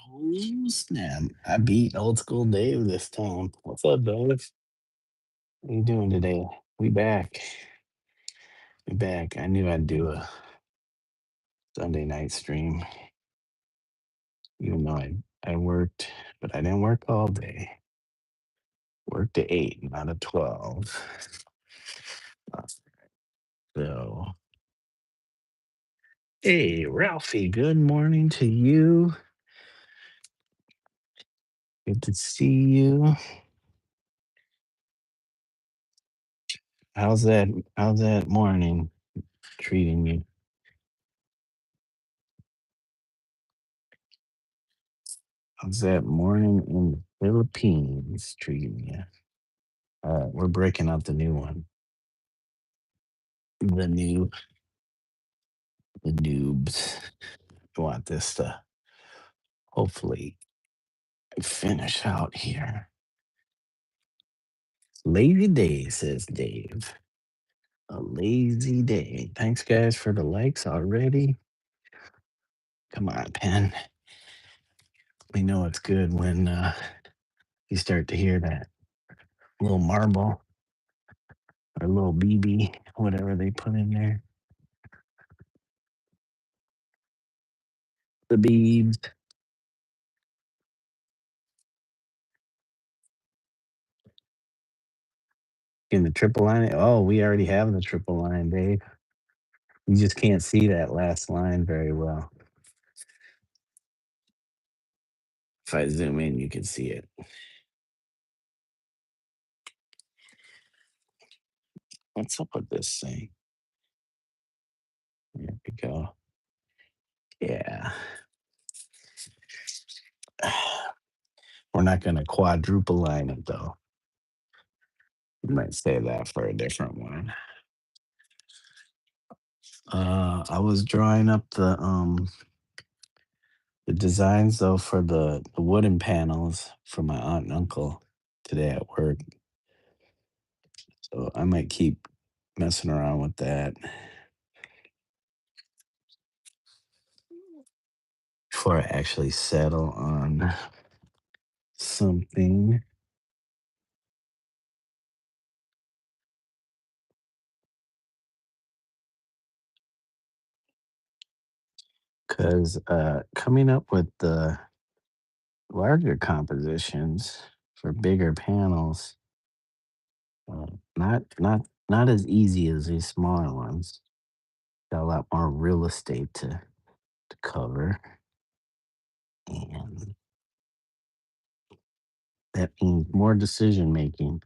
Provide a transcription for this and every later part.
Oh snap! I beat old school Dave this time. What's up, Dave? What you doing today? We back. We back. I knew I'd do a Sunday night stream, even though I worked, but I didn't work all day. Worked at 8, not at 12. So, hey, Ralphie. Good morning to you. Good to see you. How's that? How's that morning treating you? How's that morning in the Philippines treating you? We're breaking out the new one. The new the noobs. I want this to hopefully finish out here. Lazy day, says Dave. A lazy day. Thanks guys for the likes already. Come on, Pen. We know it's good when you start to hear that little marble or little BB, whatever they put in there. The beads. In the triple line. Oh, we already have the triple line, Dave. You just can't see that last line very well. If I zoom in, you can see it. What's up with this thing? There we go. Yeah. We're not going to quadruple line it though. We might save that for a different one. I was drawing up the designs though for the wooden panels for my aunt and uncle today at work. So I might keep messing around with that before I actually settle on something. Because coming up with the larger compositions for bigger panels, uh, not as easy as these smaller ones. Got a lot more real estate to cover, and that means more decision making,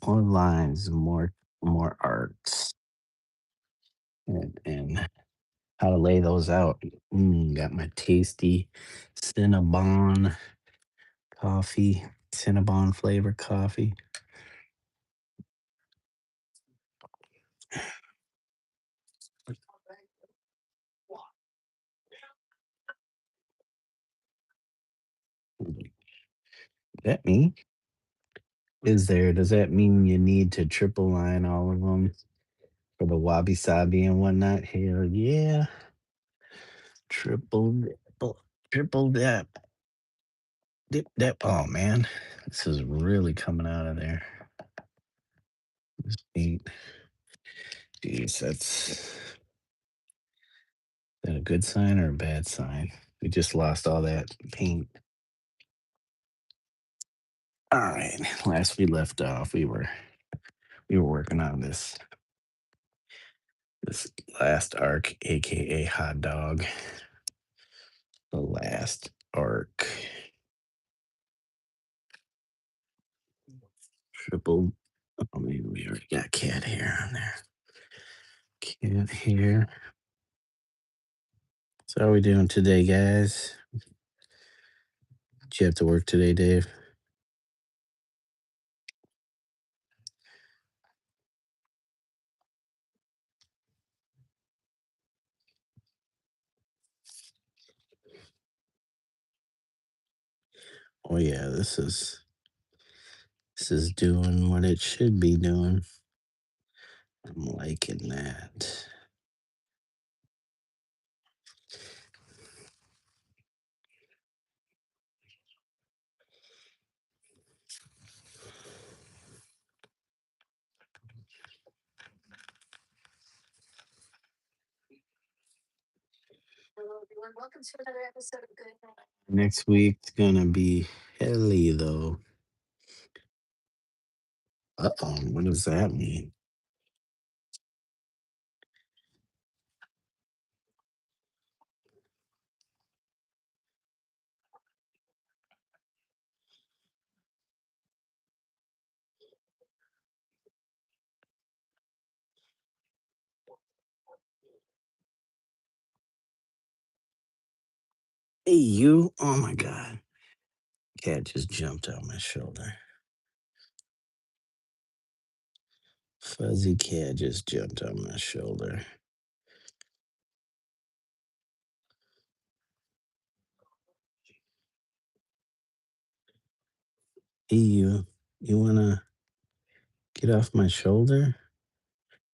more lines, more arcs, and how to lay those out. Got my tasty Cinnabon coffee, Cinnabon flavor coffee. That me? Is there? Does that mean you need to triple line all of them for the wabi sabi and whatnot? Hell yeah! Triple, triple dip, dip, dip. Oh man, this is really coming out of there. This paint. Jeez, that's that a good sign or a bad sign? We just lost all that paint. All right, last we left off, we were working on this last arc, aka hot dog. The last arc. Triple. Oh, maybe we already got cat hair on there. Cat hair. So, how are we doing today, guys? Did you have to work today, Dave? Oh yeah, this is doing what it should be doing. I'm liking that. Next week's gonna be hilly though. Uh-oh, what does that mean? Hey, you! Oh my god. Cat just jumped out my shoulder. Fuzzy cat just jumped on my shoulder. Hey, you! You wanna get off my shoulder?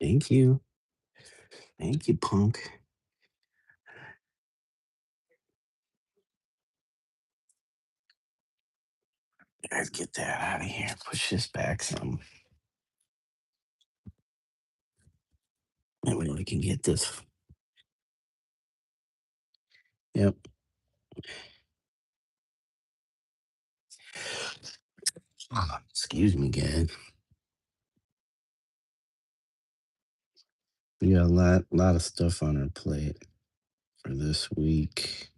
Thank you. Thank you, punk. Guys, get that out of here. Push this back some. That way we can get this. Yep. Excuse me, guys. We got a lot of stuff on our plate for this week.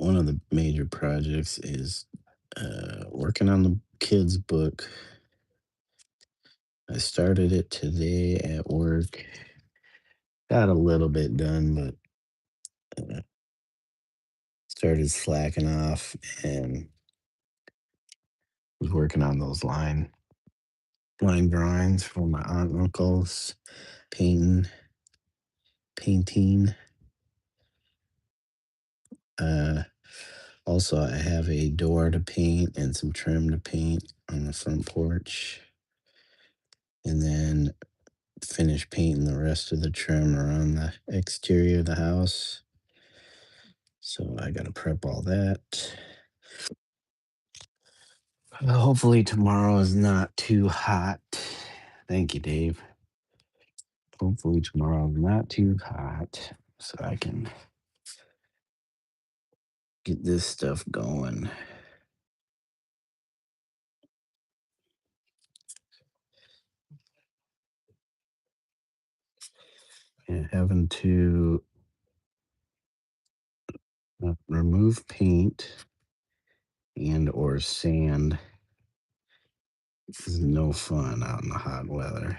One of the major projects is working on the kids' book. I started it today at work. Got a little bit done, but started slacking off and was working on those line drawings for my aunt and uncles, painting. Uh, Also, I have a door to paint and some trim to paint on the front porch, and then finish painting the rest of the trim around the exterior of the house. So I got to prep all that. Hopefully, tomorrow is not too hot. Thank you, Dave. Hopefully, tomorrow is not too hot so I can get this stuff going. And having to remove paint and or sand is no fun out in the hot weather.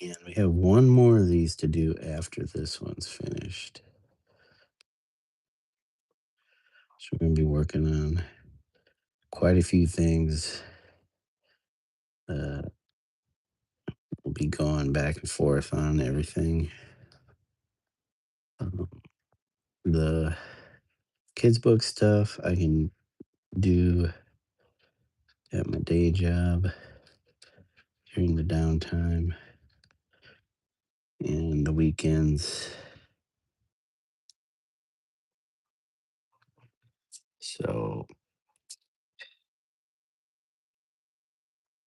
And we have one more of these to do after this one's finished. So we're going to be working on quite a few things. We'll be going back and forth on everything. Um, the kids' book stuff I can do at my day job during the downtime and the weekends. So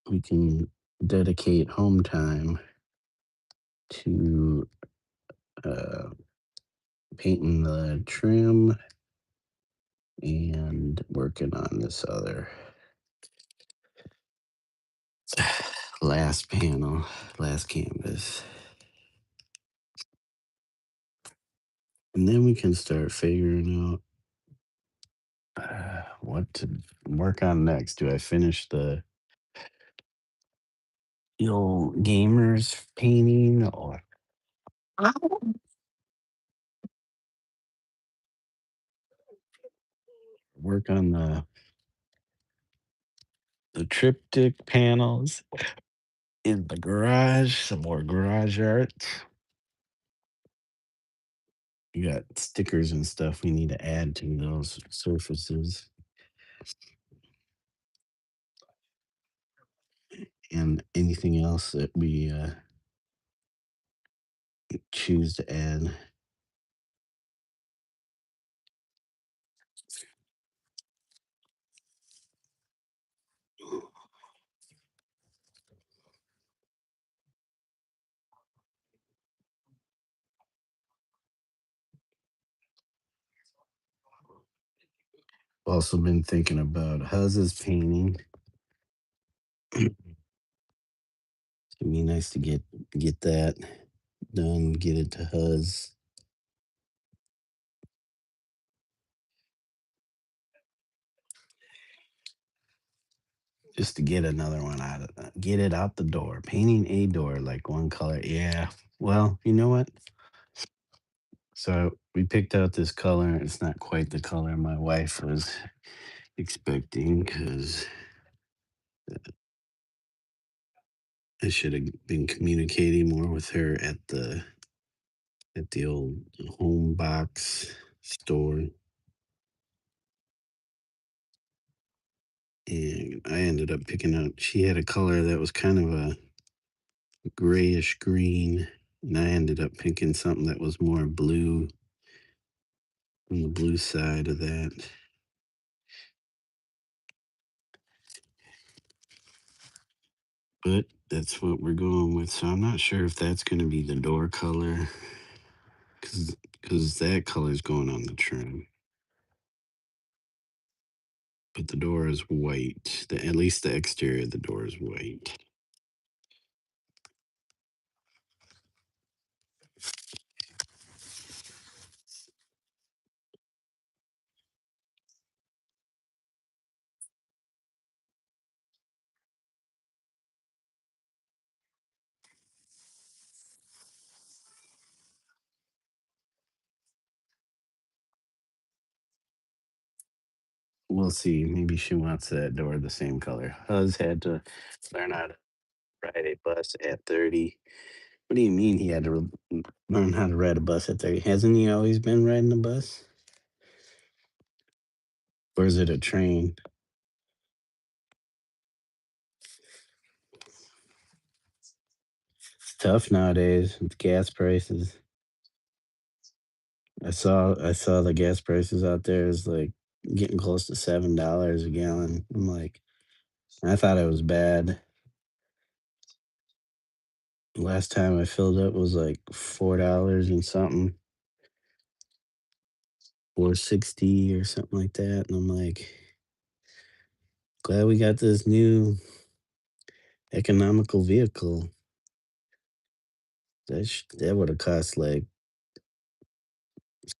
we can dedicate home time to uh, painting the trim and working on this other last panel, last canvas. And then we can start figuring out what to work on next. Do I finish the old gamers painting or work on the triptych panels in the garage, some more garage art. We got stickers and stuff we need to add to those surfaces, and anything else that we choose to add. Also been thinking about Huz's painting. It'd be nice to get that done, get it to Huz. Just to get another one out of get it out the door. Painting a door like one color. Yeah. Well, you know what? So we picked out this color. It's not quite the color my wife was expecting because I should have been communicating more with her at the old home box store. And I ended up picking out she had a color that was kind of a grayish green. And I ended up picking something that was more blue on the blue side of that. But that's what we're going with. So I'm not sure if that's going to be the door color because that color is going on the trim. But the door is white. At least the exterior of the door is white. We'll see. Maybe she wants that door the same color. Huz had to learn how to ride a bus at 30. What do you mean he had to learn how to ride a bus at 30? Hasn't he always been riding a bus? Or is it a train? It's tough nowadays with gas prices. I saw the gas prices out there is like getting close to $7 a gallon. I'm like, I thought it was bad. Last time I filled up was like $4 and something, 4.60 or something like that. And I'm like, glad we got this new economical vehicle. That would have cost like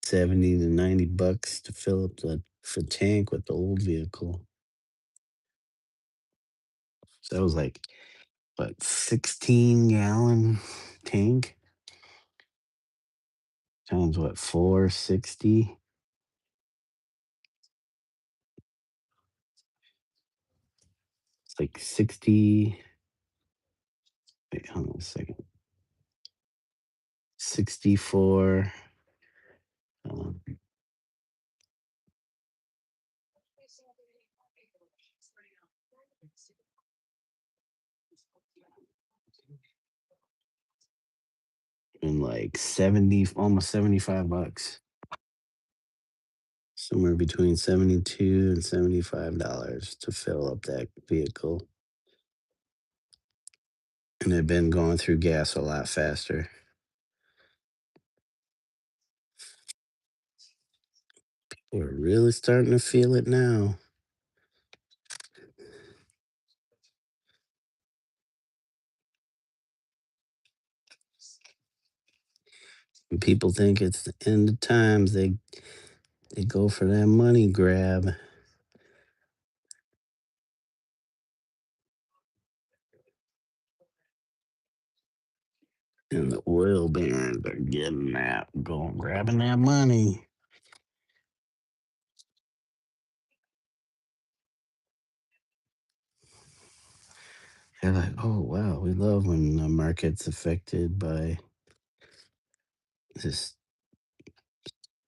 70 to 90 bucks to fill up the tank with the old vehicle. So that was like what 16-gallon tank times what 460. It's like 60. Wait, hold on a second. 64. Um, and like 70, almost 75 bucks. Somewhere between 72 and $75 to fill up that vehicle. And it had been going through gas a lot faster. We're really starting to feel it now. When people think it's the end of times, they go for that money grab. And the oil barons are getting that, going grabbing that money. They're like, oh wow, we love when the market's affected by this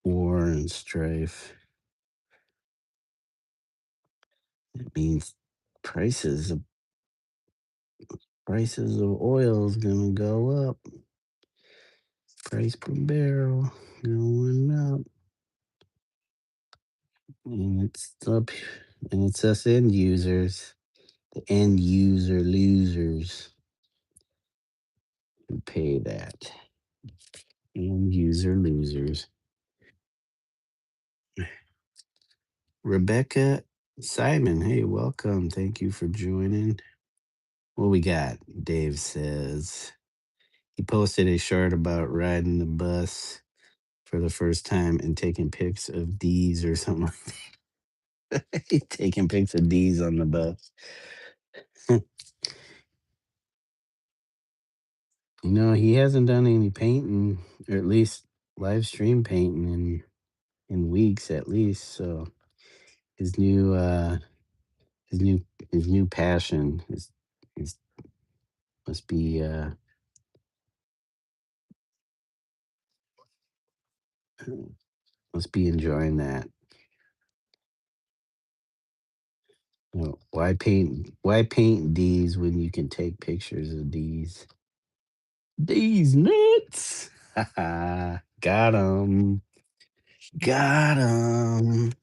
war and strife. It means prices of prices of oil is gonna go up. Price per barrel going up, and it's up, and it's us end users, the end user losers who pay that. End user losers. Rebecca Simon, hey, welcome. Thank you for joining. What we got? Dave says he posted a short about riding the bus for the first time and taking pics of D's or something. He's taking pics of D's on the bus. He hasn't done any painting, or at least live stream painting in weeks at least. So his new his new his new passion is must be must be enjoying that. Why paint D's when you can take pictures of D's? D's nuts. Got him. Got him.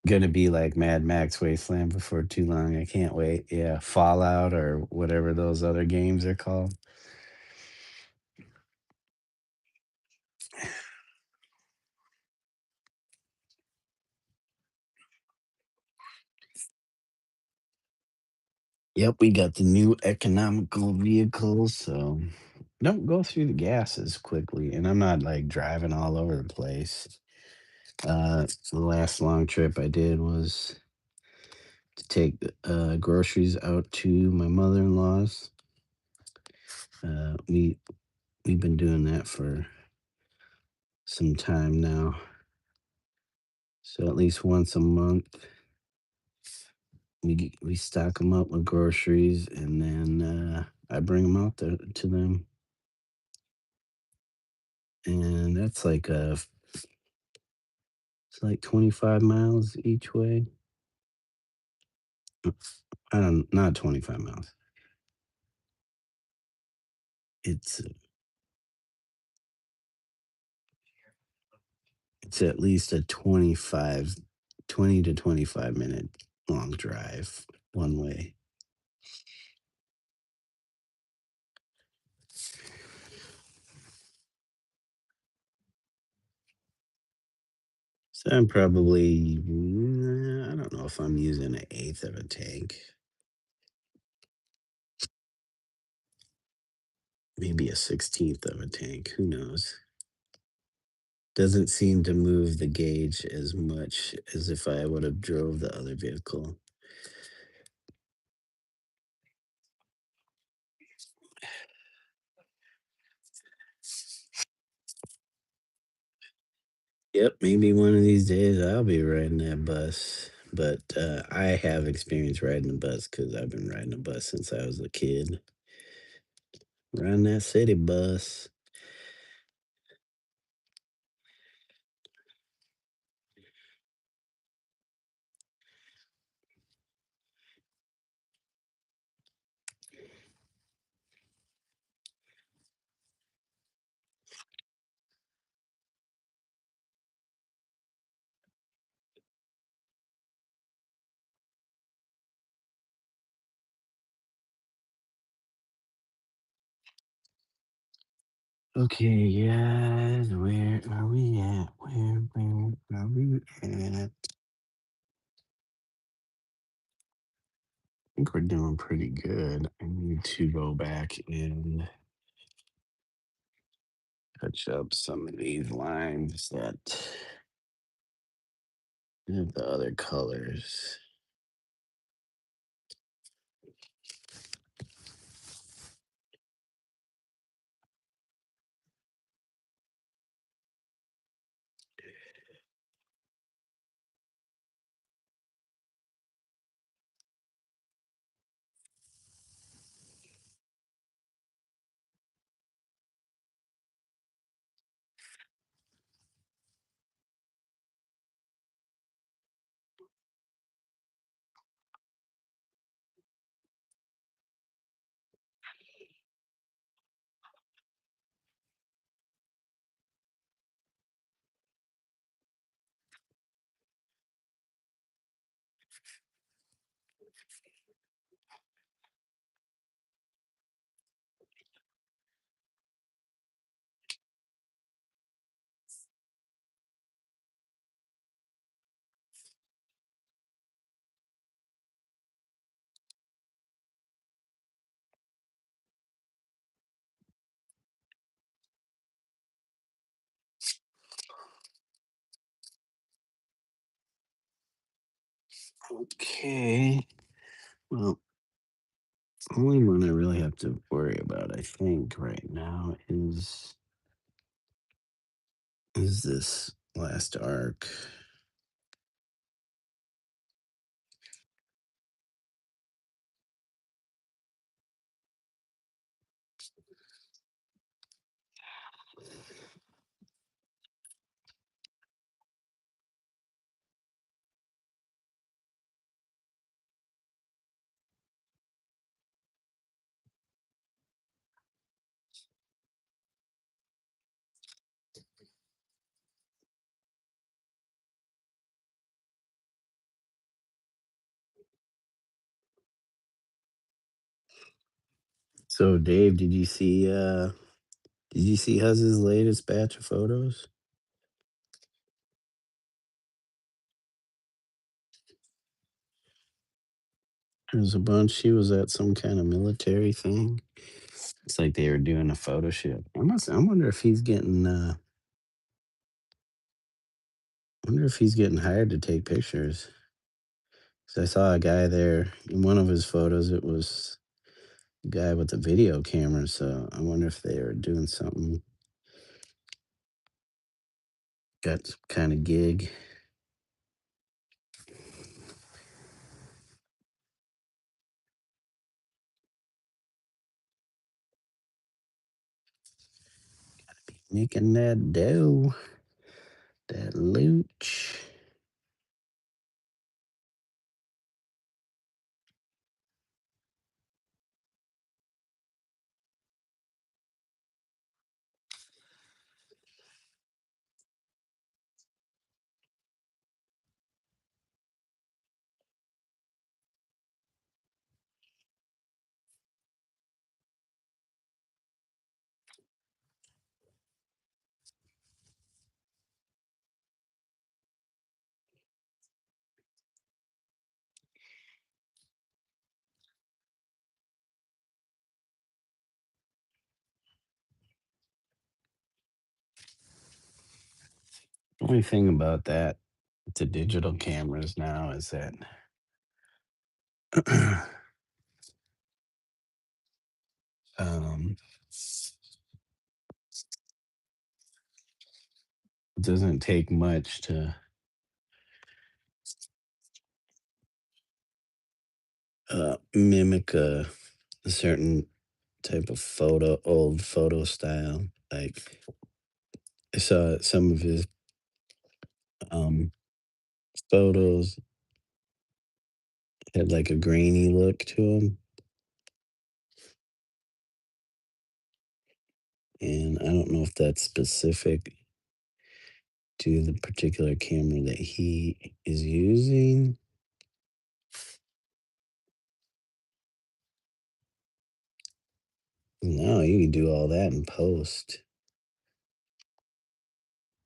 Gonna be like Mad Max Wasteland before too long. I can't wait. Yeah, Fallout or whatever those other games are called. Yep, we got the new economical vehicles, so don't go through the gas as quickly. And I'm not like driving all over the place. The last long trip I did was to take groceries out to my mother-in-law's. We've been doing that for some time now. So at least once a month, we stock them up with groceries, and then I bring them out to them, and that's like it's like 25 miles each way. I don't Not 25 miles. It's it's at least a 20 to 25-minute long drive one way. So I'm probably I don't know if I'm using an eighth of a tank, maybe a 16th of a tank. Who knows? Doesn't seem to move the gauge as much as if I would have drove the other vehicle. Yep, maybe one of these days I'll be riding that bus. But I have experience riding a bus because I've been riding a bus since I was a kid. Riding that city bus. Okay, guys, where are we at? Where are we at? I think we're doing pretty good. I need to go back and touch up some of these lines that have the other colors. Okay. Well, only one I really have to worry about, I think, right now is this last arc. So, Dave, did you see Huzz's latest batch of photos? There's a bunch. She was at some kind of military thing. It's like they were doing a photo shoot. I wonder if he's getting hired to take pictures. 'Cause I saw a guy there in one of his photos. It was a guy with a video camera. So I wonder if they are doing something, got some kind of gig. Making that dough, that looch. Only thing about that, the digital cameras now is that um, it doesn't take much to mimic a certain type of old photo style. Like I saw some of his um, photos had like a grainy look to them, and I don't know if that's specific to the particular camera that he is using. No, you can do all that in post.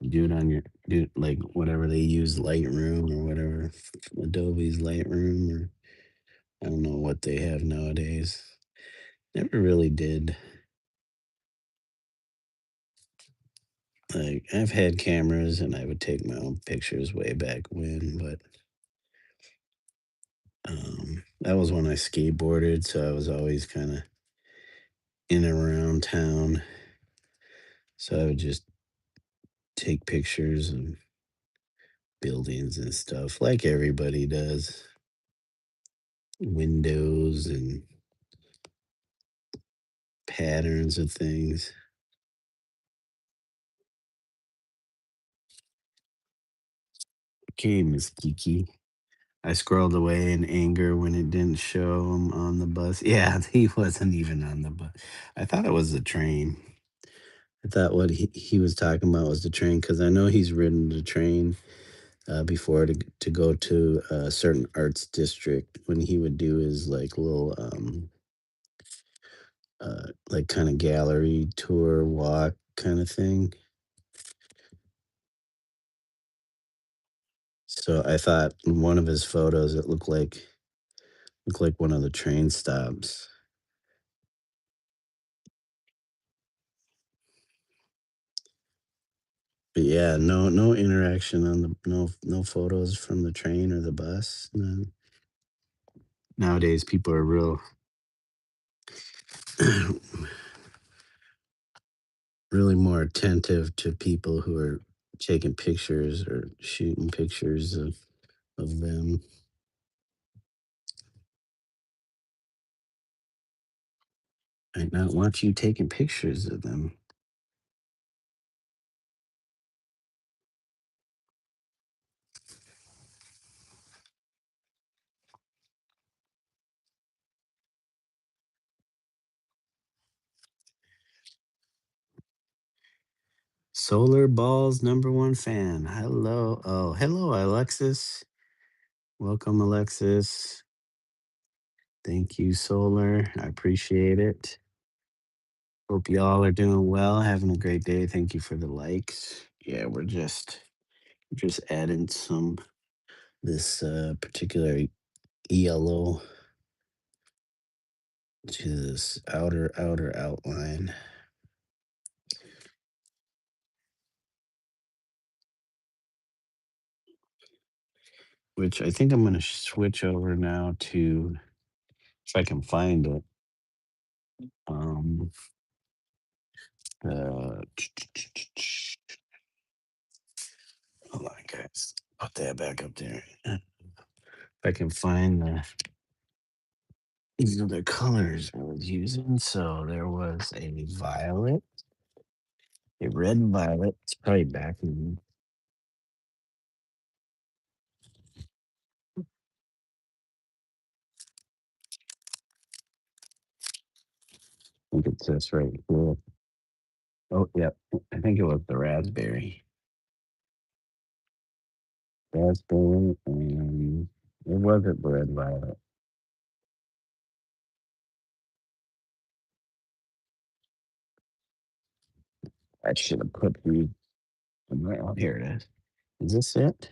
Do it on your do like whatever they use, Lightroom or whatever, Adobe's Lightroom, or I don't know what they have nowadays. Never really did. Like I've had cameras and I would take my own pictures way back when, but that was when I skateboarded, so I was always kind of in and around town. So I would just take pictures of buildings and stuff like everybody does. Windows and patterns of things. Okay, Miss Kiki. I scrolled away in anger when it didn't show him on the bus. Yeah, he wasn't even on the bus. I thought it was the train. I thought what he was talking about was the train because I know he's ridden the train before to go to a certain arts district when he would do his like little like kind of gallery tour walk kind of thing. So I thought in one of his photos it looked like one of the train stops. Yeah, no interaction on the no photos from the train or the bus. No. Nowadays, people are real really more attentive to people who are taking pictures or shooting pictures of them. I not want you taking pictures of them. Solar Ball's number one fan. Hello. Oh, hello, Alexis. Welcome, Alexis. Thank you, Solar. I appreciate it. Hope y'all are doing well, having a great day. Thank you for the likes. Yeah, we're just adding some this particular yellow to this outer outline, which I think I'm going to switch over now to, if I can find it. Um, uh, hold on, guys. Put that back up there. If I can find these other colors I was using. So there was a violet, a red violet. It's probably back in. I think it's this right here. Oh, yep. I think it was the raspberry, and it wasn't red violet. I should have put the. Oh, here it is. Is this it?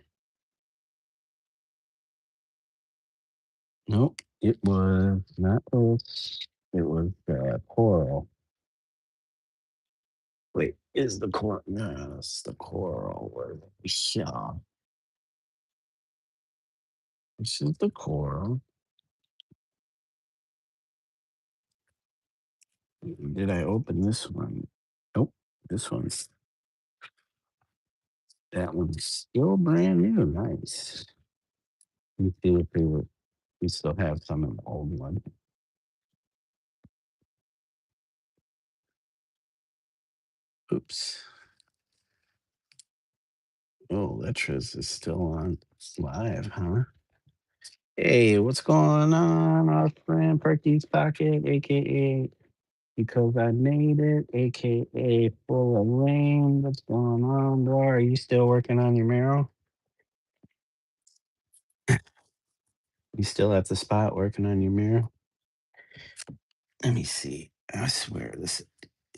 Nope. It was not this. It was coral. Wait, is the coral? No, it's the coral. Yeah, this is the coral. Did I open this one? Nope. This one's that one's still brand new. Nice. Let me see if we still have some of the old one. Oops. Oh, Letras is still on live, huh? Hey, what's going on, our friend Perky's Pocket, aka Because I Made It, aka Full of Rain. What's going on, bro? Are you still working on your mural? You still at the spot working on your mural? Let me see. I swear this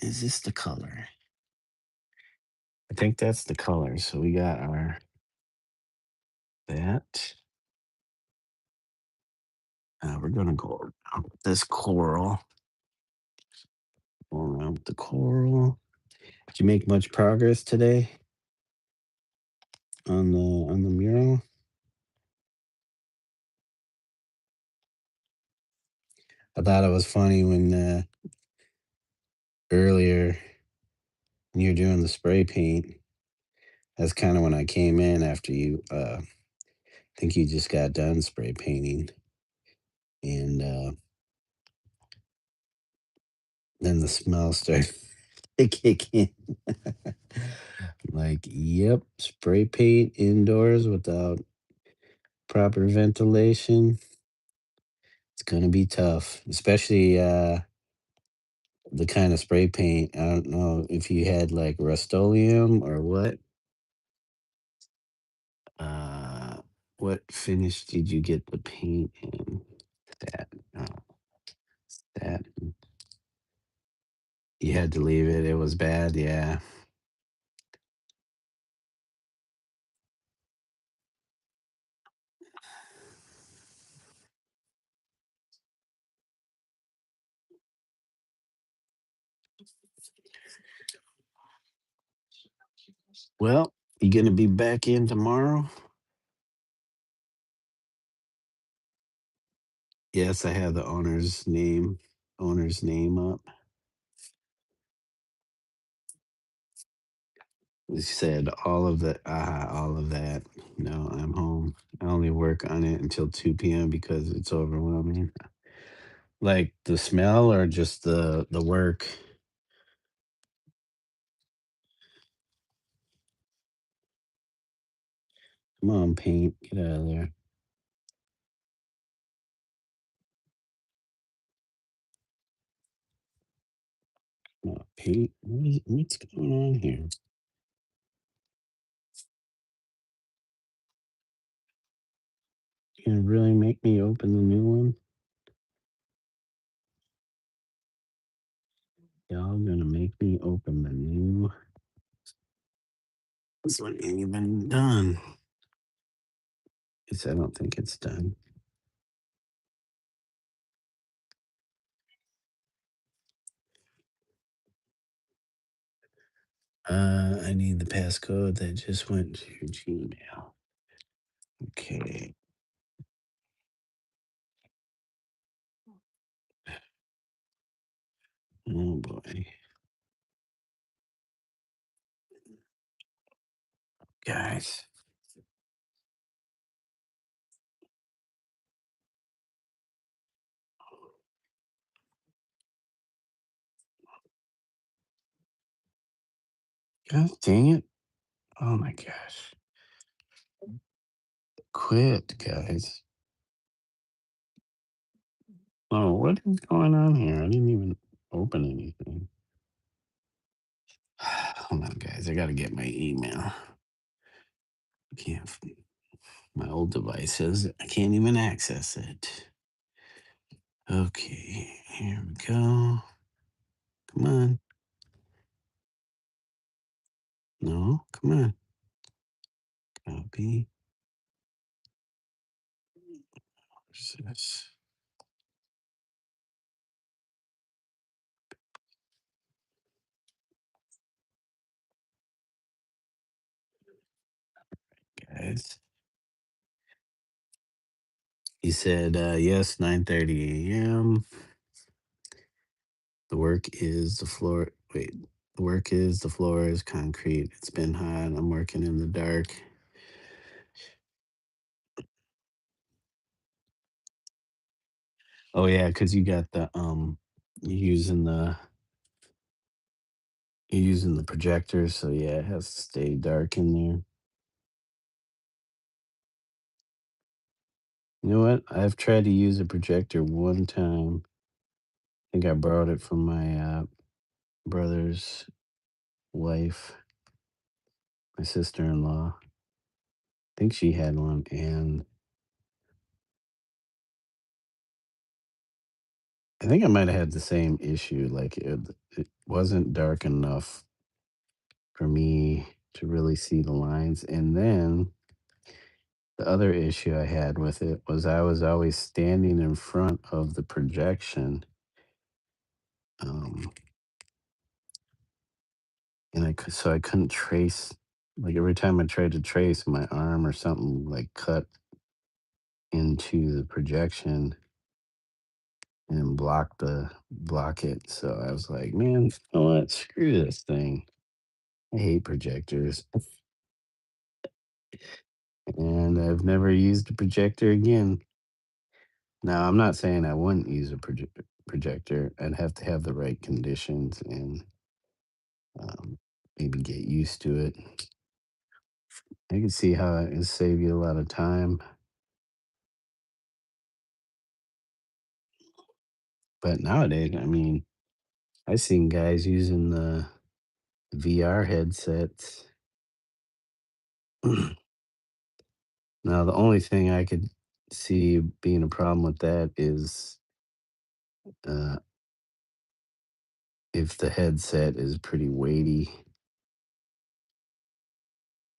is this the color. I think that's the color. So we got our that. We're gonna go around with this coral. Go around with the coral. Did you make much progress today on the mural? I thought it was funny when earlier when you're doing the spray paint. That's kind of when I came in after you. I think you just got done spray painting, and then the smell started to kick in. Like, yep, spray paint indoors without proper ventilation. It's gonna be tough, especially the kind of spray paint. I don't know if you had like Rust-Oleum or what. Uh, what finish did you get the paint in? That, that you had to leave it. It was bad. Yeah. Well, you gonna be back in tomorrow? Yes, I have the owner's name up. It said all of that. No, I'm home. I only work on it until 2 p.m. because it's overwhelming. Like the smell or just the work? Come on, paint, get out of there. Come on, paint. What's going on here? You gonna really make me open the new one? Y'all gonna make me open the new. This one ain't even done. I don't think it's done. I need the passcode that just went to your Gmail. Okay. Oh boy. Guys. God dang it. Oh my gosh. Quit, guys. Oh, what is going on here? I didn't even open anything. Hold on, guys. I gotta get my email. I can't. My old device says I can't even access it. Okay, here we go. Come on. No, come on. Copy. Where's this? Guys. He said, yes, 9:30 a.m. The work is the floor. Wait, the work is the floor is concrete. It's been hot. I'm working in the dark. Oh yeah, because you got you're using the you're using the projector, so yeah, it has to stay dark in there. You know what? I've tried to use a projector one time. I think I borrowed it from my brother's wife, my sister-in-law. I think she had one, and I think I might have had the same issue. Like it wasn't dark enough for me to really see the lines. And then the other issue I had with it was I was always standing in front of the projection, um, and so I couldn't trace. Like every time I tried to trace, my arm or something like cut into the projection and block it. So I was like, man, you know what? Screw this thing. I hate projectors. And I've never used a projector again. Now, I'm not saying I wouldn't use a projector. I'd have to have the right conditions and maybe get used to it. I can see how it would save you a lot of time. But nowadays, I mean, I've seen guys using the VR headsets. Now, the only thing I could see being a problem with that is uh, if the headset is pretty weighty,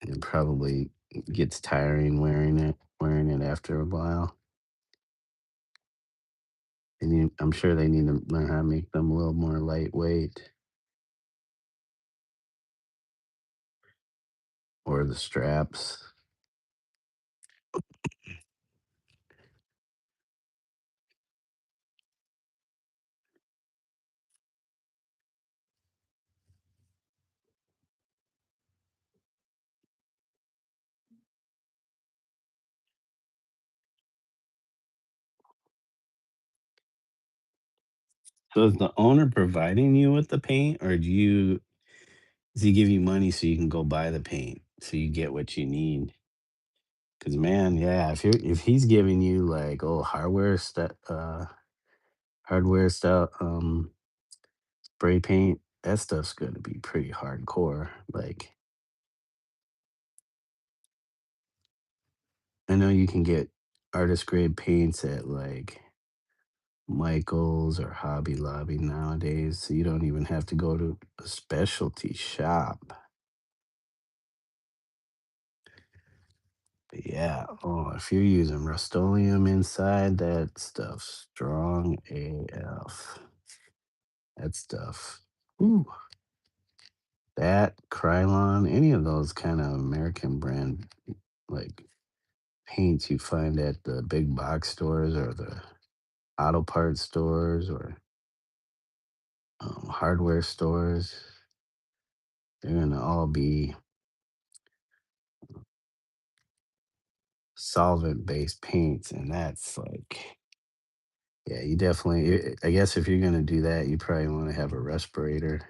it probably gets tiring wearing it after a while. I'm sure they need to learn how to make them a little more lightweight. or the straps. So is the owner providing you with the paint, or does he give you money so you can go buy the paint so you get what you need? Because man, yeah, if he's giving you like hardware stuff, spray paint, that stuff's gonna be pretty hardcore. Like I know you can get artist grade paints at like Michael's or Hobby Lobby nowadays, so you don't even have to go to a specialty shop. But yeah, oh, if you're using Rust-Oleum inside, that stuff's strong AF. That stuff. Ooh, that Krylon, any of those kind of American brand like paints you find at the big box stores or the auto parts stores or hardware stores, they're gonna all be solvent based paints, and that's like, yeah, you definitely. I guess if you're gonna do that, you probably want to have a respirator.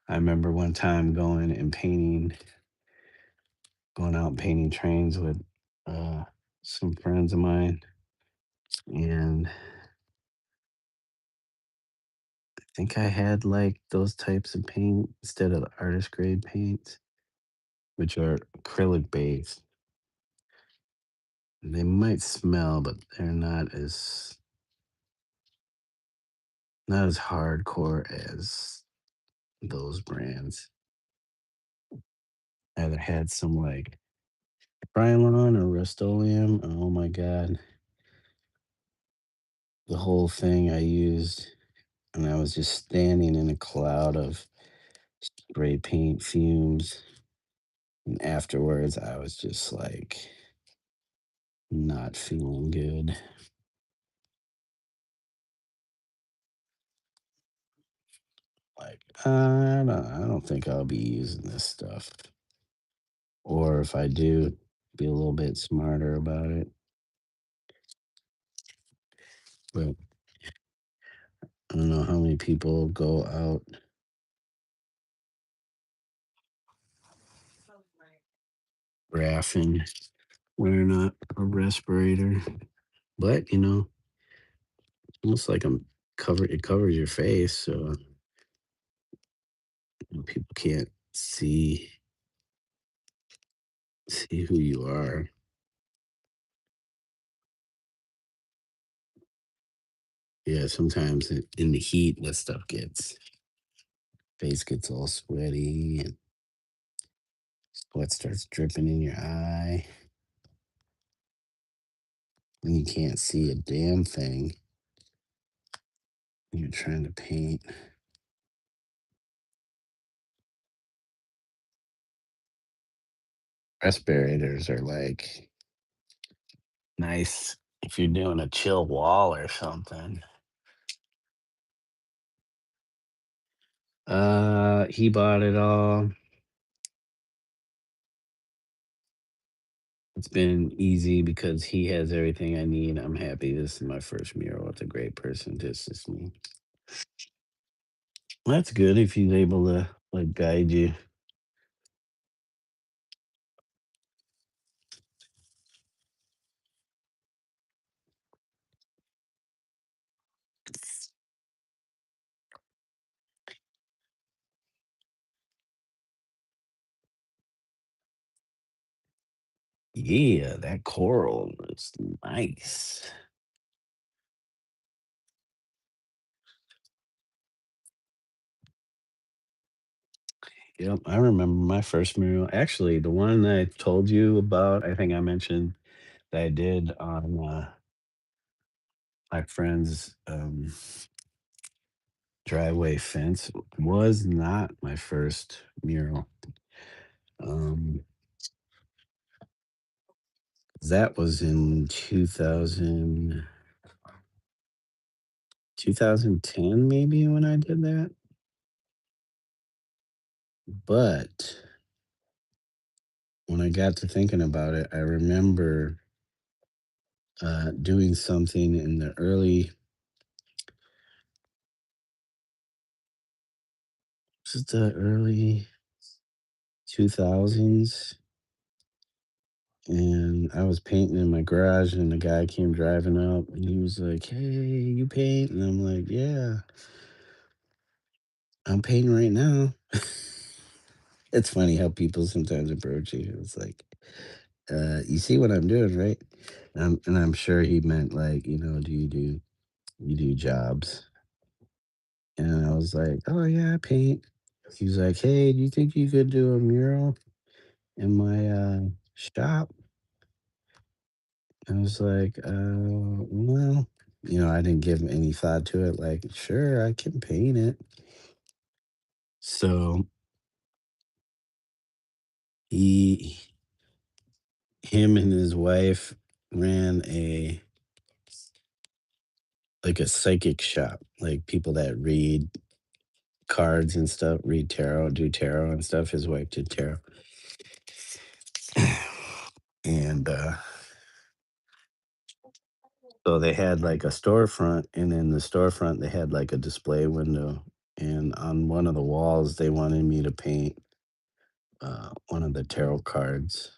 I remember one time going out and painting trains with uh, some friends of mine, and I think I had like those types of paint instead of the artist grade paints, which are acrylic based. They might smell, but they're not as hardcore as those brands. I either had some like Krylon or Rust-Oleum. Oh my god, the whole thing I used, and I was just standing in a cloud of spray paint fumes. And afterwards, I was just like not feeling good. Like I don't think I'll be using this stuff. Or if I do, be a little bit smarter about it. But I don't know how many people go out raffing wearing a respirator. But almost like I'm it covers your face, so people can't see who you are. Yeah, sometimes in the heat, that stuff face gets all sweaty and sweat starts dripping in your eye, and you can't see a damn thing when you're trying to paint. Respirators are like nice if you're doing a chill wall or something. He bought it all. It's been easy because he has everything I need. I'm happy. This is my first mural with a great person to assist me. Well, that's good if he's able to like guide you. Yeah, that coral is nice. Yep, I remember my first mural. Actually, the one I told you about, I think I mentioned that I did on my friend's driveway fence was not my first mural. Um, that was in 2010 maybe when I did that. But when I got to thinking about it, I remember doing something in the early 2000s, and I was painting in my garage, and the guy came driving up, and he was like, "Hey, you paint?" And I'm like, "Yeah, I'm painting right now." It's funny how people sometimes approach you. It's like, "You see what I'm doing, right?" And I'm sure he meant like, do you do jobs? And I was like, "Oh yeah, I paint." He was like, "Hey, do you think you could do a mural in my shop?" I was like, well, I didn't give any thought to it. Like, sure, I can paint it. So he, him and his wife ran like a psychic shop, like people that read cards and stuff, read tarot, do tarot and stuff. His wife did tarot. And so they had like a storefront, and in the storefront, they had like a display window. And on one of the walls, they wanted me to paint one of the tarot cards.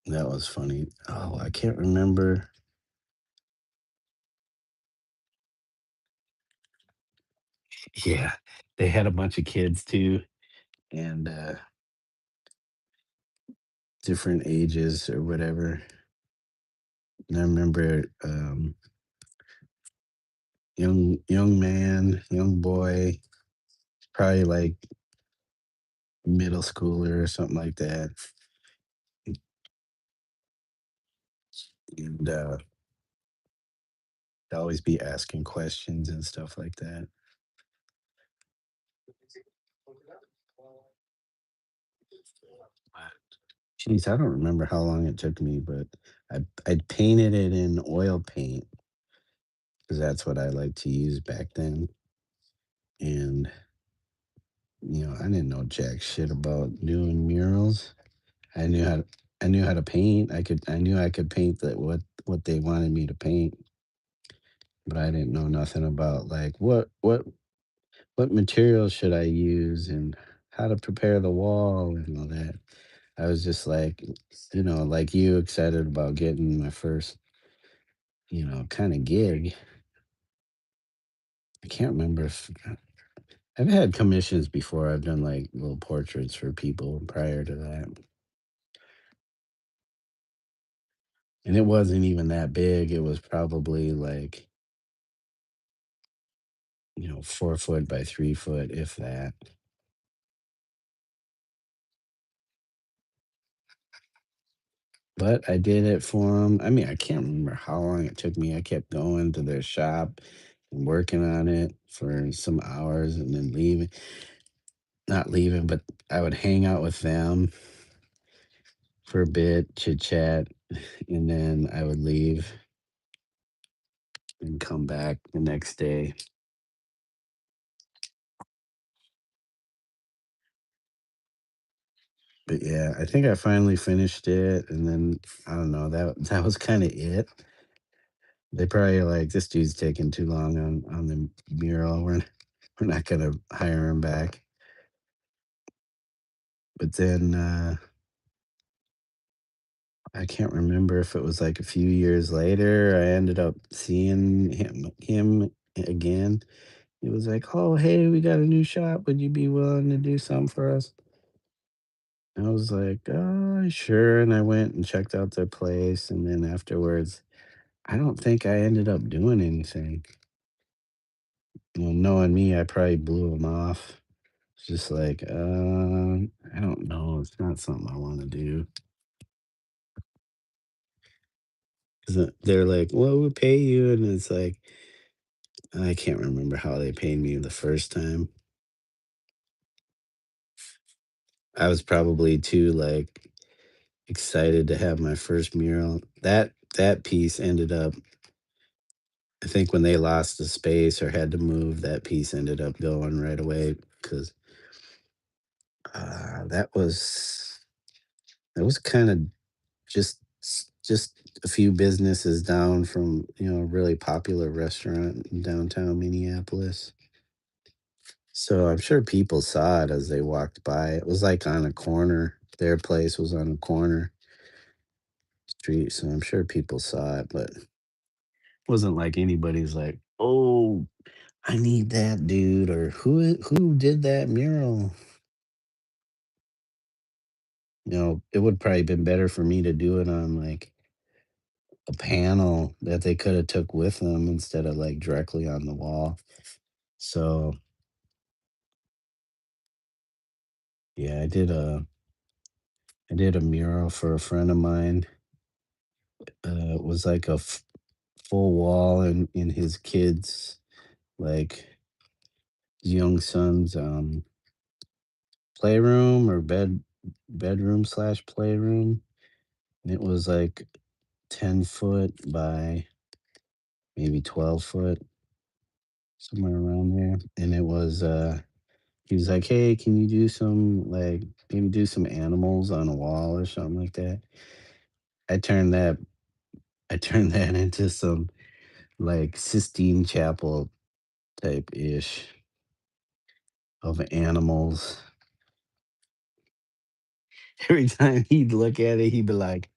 That was funny. Oh, I can't remember. Yeah, they had a bunch of kids too, and different ages or whatever. And I remember young man, young boy, probably like middle schooler or something like that, and to always be asking questions and stuff like that. Jeez, I don't remember how long it took me, but I painted it in oil paint because that's what I like to use back then. And I didn't know jack shit about doing murals. I knew how to, I knew how to paint. I knew I could paint what they wanted me to paint, but I didn't know nothing about like what materials should I use and how to prepare the wall and all that. I was just like, like you, excited about getting my first, kind of gig. I can't remember if I've had commissions before. I've done like little portraits for people prior to that. And it wasn't even that big. It was probably like, 4 foot by 3 foot, if that. But I did it for them. I mean, I can't remember how long it took me. I kept going to their shop and working on it for some hours and then leaving. Not leaving, but I would hang out with them for a bit, chit chat, and then I would leave and come back the next day. But yeah, I think I finally finished it, and then I don't know, that was kind of it. They probably like this dude's taking too long on the mural. We're not gonna hire him back. But then I can't remember if it was like a few years later. I ended up seeing him again. He was like, "Oh, hey, we got a new shop. Would you be willing to do something for us?" And I was like, sure." And I went and checked out their place. And then afterwards, I don't think I ended up doing anything. Knowing me, I probably blew him off. It's just like, I don't know. It's not something I want to do. They're like, "Well, we'll pay you," and it's like, I can't remember how they paid me the first time. I was probably too, like, excited to have my first mural. That piece ended up, I think when they lost the space or had to move, that piece ended up going right away 'cause, that was kinda just a few businesses down from, a really popular restaurant in downtown Minneapolis. So I'm sure people saw it as they walked by. It was like on a corner. Their place was on a corner street, so I'm sure people saw it, but it wasn't like anybody's like, "Oh, I need that dude," or who did that mural? It would probably been better for me to do it on like a panel that they could have took with them instead of like directly on the wall. So yeah, I did a mural for a friend of mine. It was like a full wall in his kids, like young son's playroom or bedroom slash playroom. And it was like 10 foot by maybe 12 foot, somewhere around there. And it was he was like, "Hey, can you do some like maybe do some animals on a wall or something like that?" I turned that I turned that into some like Sistine Chapel type ish of animals. Every time he'd look at it, he'd be like,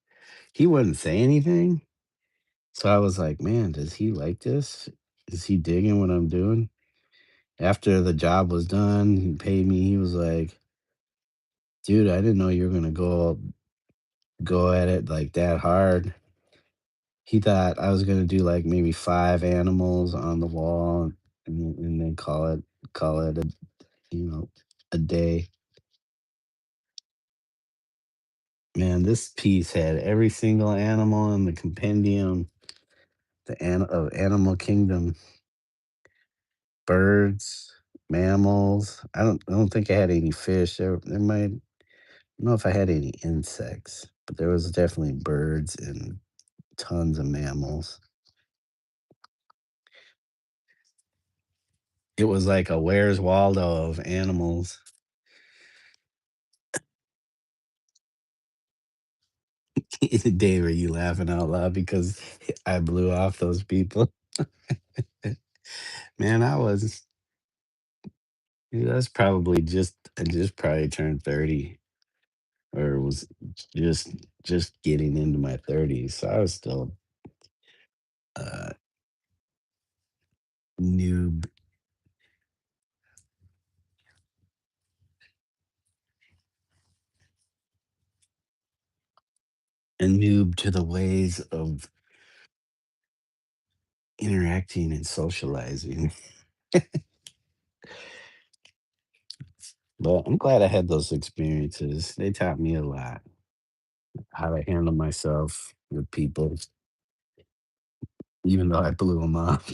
he wouldn't say anything. So I was like, man, does he like this? Is he digging what I'm doing? After the job was done, he paid me. He was like, dude, I didn't know you were gonna go at it like that hard. He thought I was gonna do like maybe five animals on the wall and then call it you know a day. Man, this piece had every single animal in the compendium, of Animal Kingdom, birds, mammals. I don't think I had any fish. There might, I don't know if I had any insects, but there was definitely birds and tons of mammals. It was like a Where's Waldo of animals. Dave, are you laughing out loud because I blew off those people? Man, that's probably I just probably turned 30 or was just just getting into my 30s. So I was still uh noob a noob to the ways of interacting and socializing. But I'm glad I had those experiences. They taught me a lot how to handle myself with people, even though I blew them off.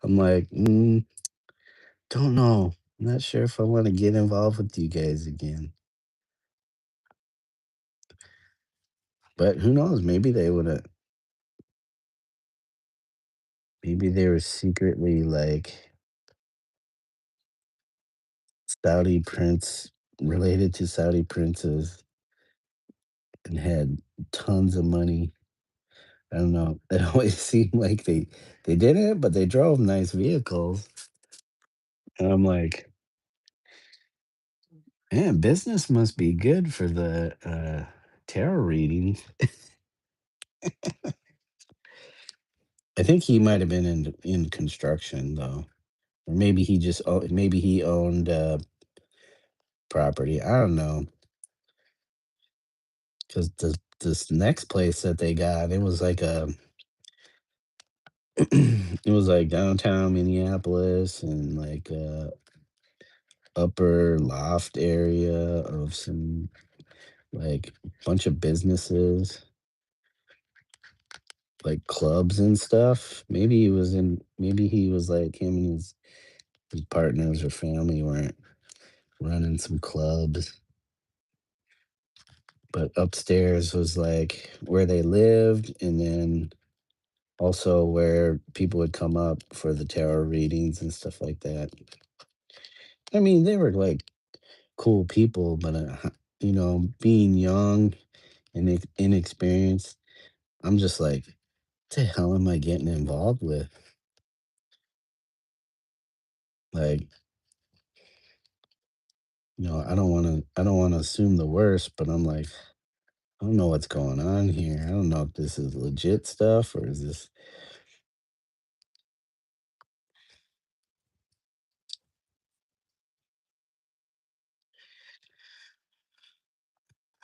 I'm like, don't know. I'm not sure if I want to get involved with you guys again. But who knows? Maybe they were secretly like Saudi prince related to Saudi princes and had tons of money. I don't know. It always seemed like they did it, but they drove nice vehicles. And I'm like, man, business must be good for the tarot reading. I think he might have been in construction though, or maybe he owned property. I don't know because this next place that they got, it was like a it was like downtown Minneapolis and like upper loft area of some like bunch of businesses. like clubs and stuff. Maybe he was like him and his partners or family weren't running some clubs, but upstairs was like where they lived, and then also where people would come up for the tarot readings and stuff like that. I mean, they were like cool people, but being young and inexperienced, I'm just like, what the hell am I getting involved with? Like, I don't want to assume the worst, but I'm like, I don't know what's going on here. I don't know if this is legit stuff or is this.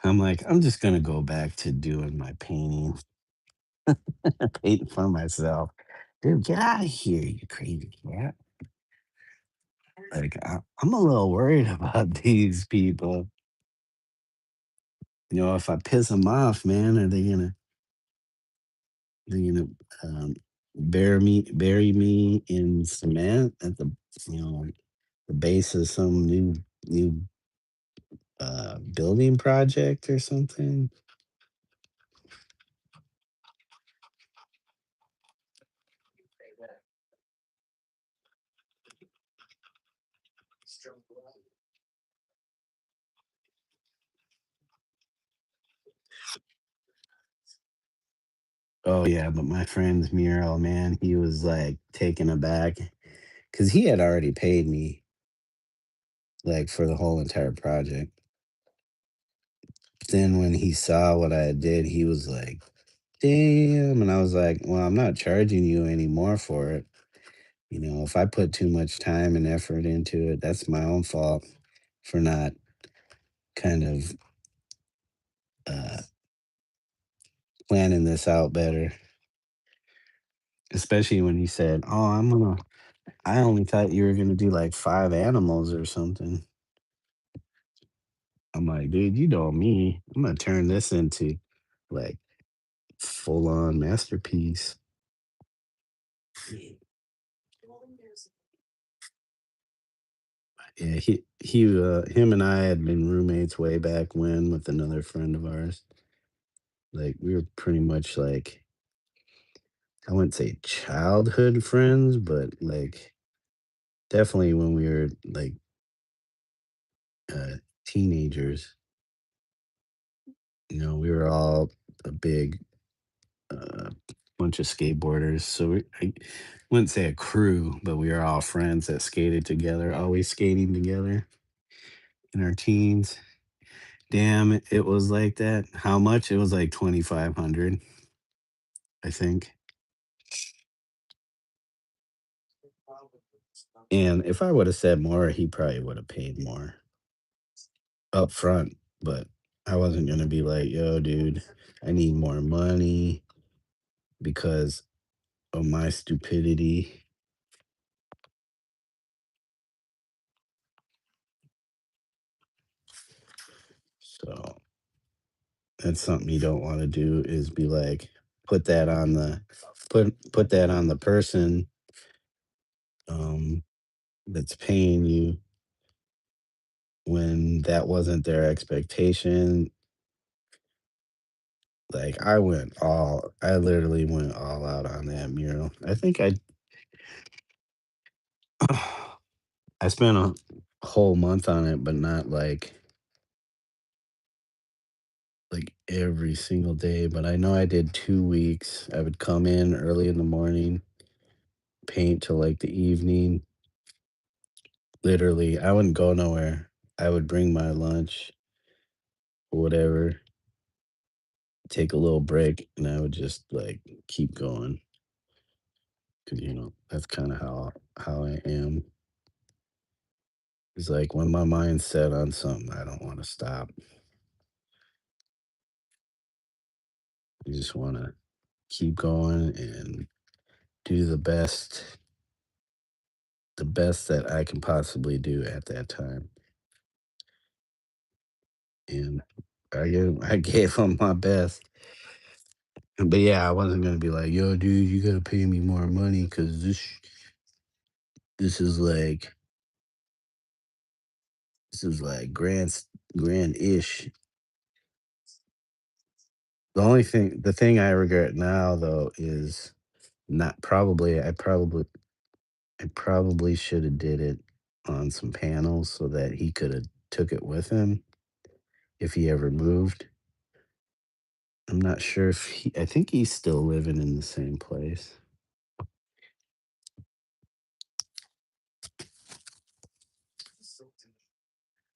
I'm like, I'm just gonna go back to doing my painting, painting for myself. Dude, get out of here, you crazy cat. Like, I'm a little worried about these people. If I piss them off, man, are they gonna bury me in cement at you know the base of some new building project or something? Oh yeah, but my friend's mural, man, he was like taken aback because he had already paid me like for the whole entire project. Then when he saw what I did, he was like, "Damn!" And I was like, "Well, I'm not charging you anymore for it. If I put too much time and effort into it, that's my own fault for not kind of uh, planning this out better." Especially when he said, "Oh, I only thought you were gonna do like 5 animals or something." I'm like, dude, you know me. I'm gonna turn this into like full on masterpiece. Yeah, him and I had been roommates way back when with another friend of ours. Like we were pretty much like, I wouldn't say childhood friends, but like definitely when we were like uh teenagers. We were all a big uh, bunch of skateboarders. So I wouldn't say a crew, but we were all friends that skated together, always skating together in our teens. Damn, it was like that. How much? It was like 2,500, I think. And if I would have said more, he probably would have paid more up front. But I wasn't gonna be like, yo, dude, I need more money because of my stupidity. So that's something you don't want to do is be like, put that on the put that on the person um that's paying you when that wasn't their expectation. Like I literally went all out on that mural. I think I spent a whole month on it, but not like every single day. But I know I did 2 weeks. I would come in early in the morning, paint till like the evening. Literally, I wouldn't go nowhere. I would bring my lunch or whatever, take a little break, and I would just like keep going because that's kind of how I am. It's like when my mind's set on something, I don't want to stop. I just want to keep going and do the best that I can possibly do at that time. And I gave them my best. But yeah, I wasn't gonna be like, "Yo, dude, you gotta pay me more money because this is like this is like grand-ish." The thing I regret now though is not probably I probably should have did it on some panels so that he could have took it with him if he ever moved. I'm not sure if I think he's still living in the same place.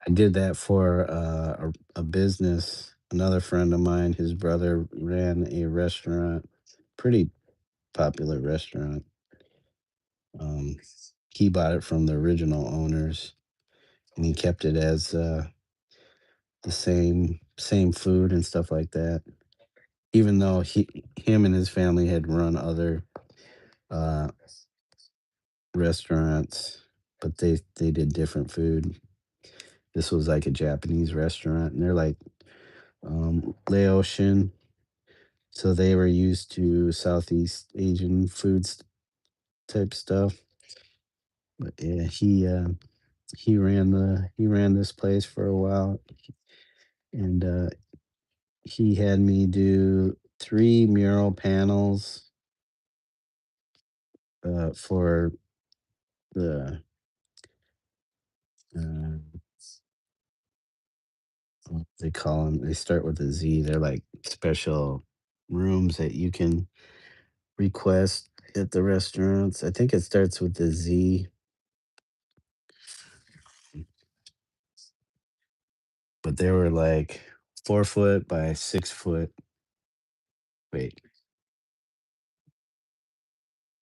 I did that for a business. Another friend of mine, his brother ran a restaurant, pretty popular restaurant. Um, he bought it from the original owners, and he kept it as the same food and stuff like that. Even though him and his family had run other uh, restaurants, but they did different food. This was like a Japanese restaurant, and they're like Laotian, so they were used to Southeast Asian foods type stuff. But yeah, he ran this place for a while, and he had me do 3 mural panels for the uh, what they call them. They start with a Z. They're like special rooms that you can request at the restaurants. I think it starts with the Z, but they were like 4 foot by 6 foot. Wait,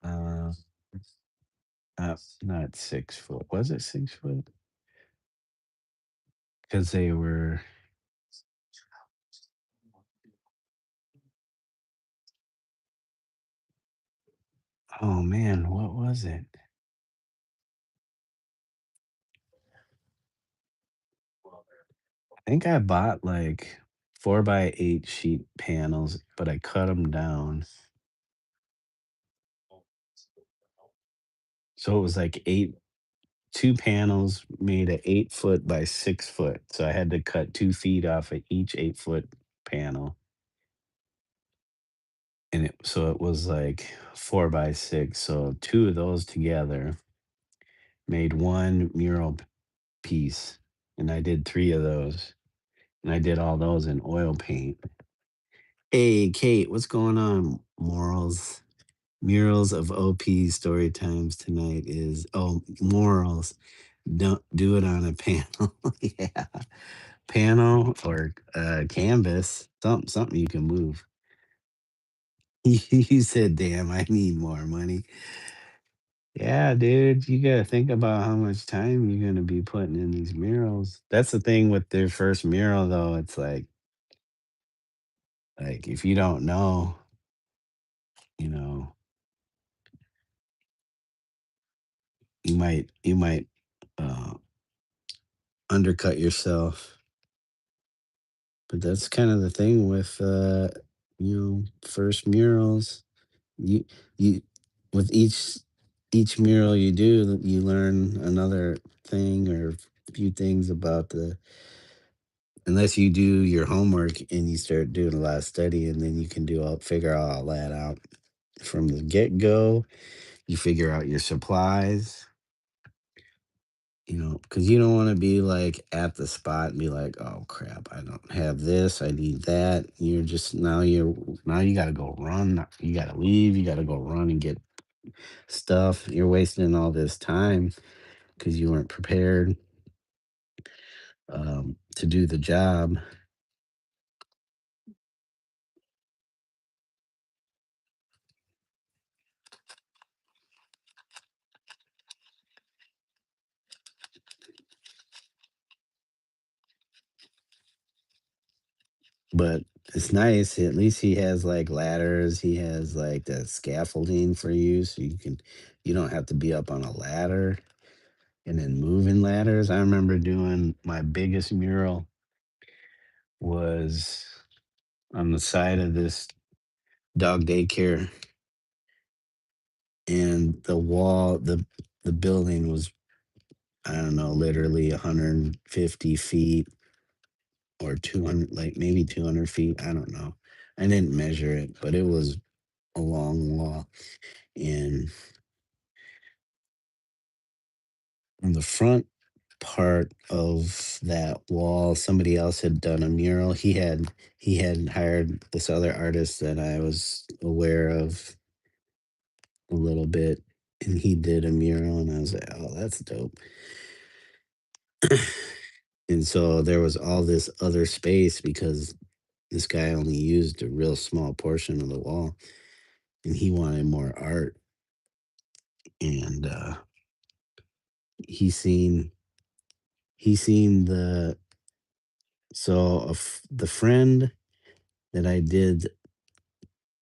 uh, not 6 foot. Was it 6 foot? Because they were. Oh man, what was it? I think I bought like 4 by 8 sheet panels, but I cut them down. So it was like 2 panels made a 8 foot by 6 foot. So I had to cut 2 feet off of each 8 foot panel. And so it was like 4 by 6. So two of those together made one mural piece. And I did three of those. And I did all those in oil paint. Hey, Kate, what's going on? Murals of OP story times tonight is, morals. Don't do it on a panel. Yeah. Panel or canvas, something you can move. You said, "Damn, I need more money." Yeah, dude, you gotta think about how much time you're gonna be putting in these murals. That's the thing with their first mural, though. It's like if you don't know, you know, you might uh, undercut yourself. But that's kind of the thing with first murals. You you with each mural you do, you learn another thing or a few things about the unless you do your homework and you start doing a lot of study and then you can figure all that out from the get-go. You figure out your supplies, because you don't want to be like at the spot and be like, oh crap, I don't have this, I need that. Now you got to go run, you got to leave, you got to go run and get stuff. You're wasting all this time because you weren't prepared to do the job. But it's nice. At least he has like ladders. He has like the scaffolding for you, so you don't have to be up on a ladder and then moving ladders. I remember doing my biggest mural was on the side of this. dog daycare, and the building was, I don't know, literally 150 feet or 200, like maybe 200 feet. I don't know. I didn't measure it, but it was a long wall. And on the front part of that wall, somebody else had done a mural. He had hired this other artist that I was aware of a little bit, and he did a mural, and I was like, oh, that's dope. And so there was all this other space because this guy only used a real small portion of the wall, and he wanted more art. And he seen he seen the friend that I did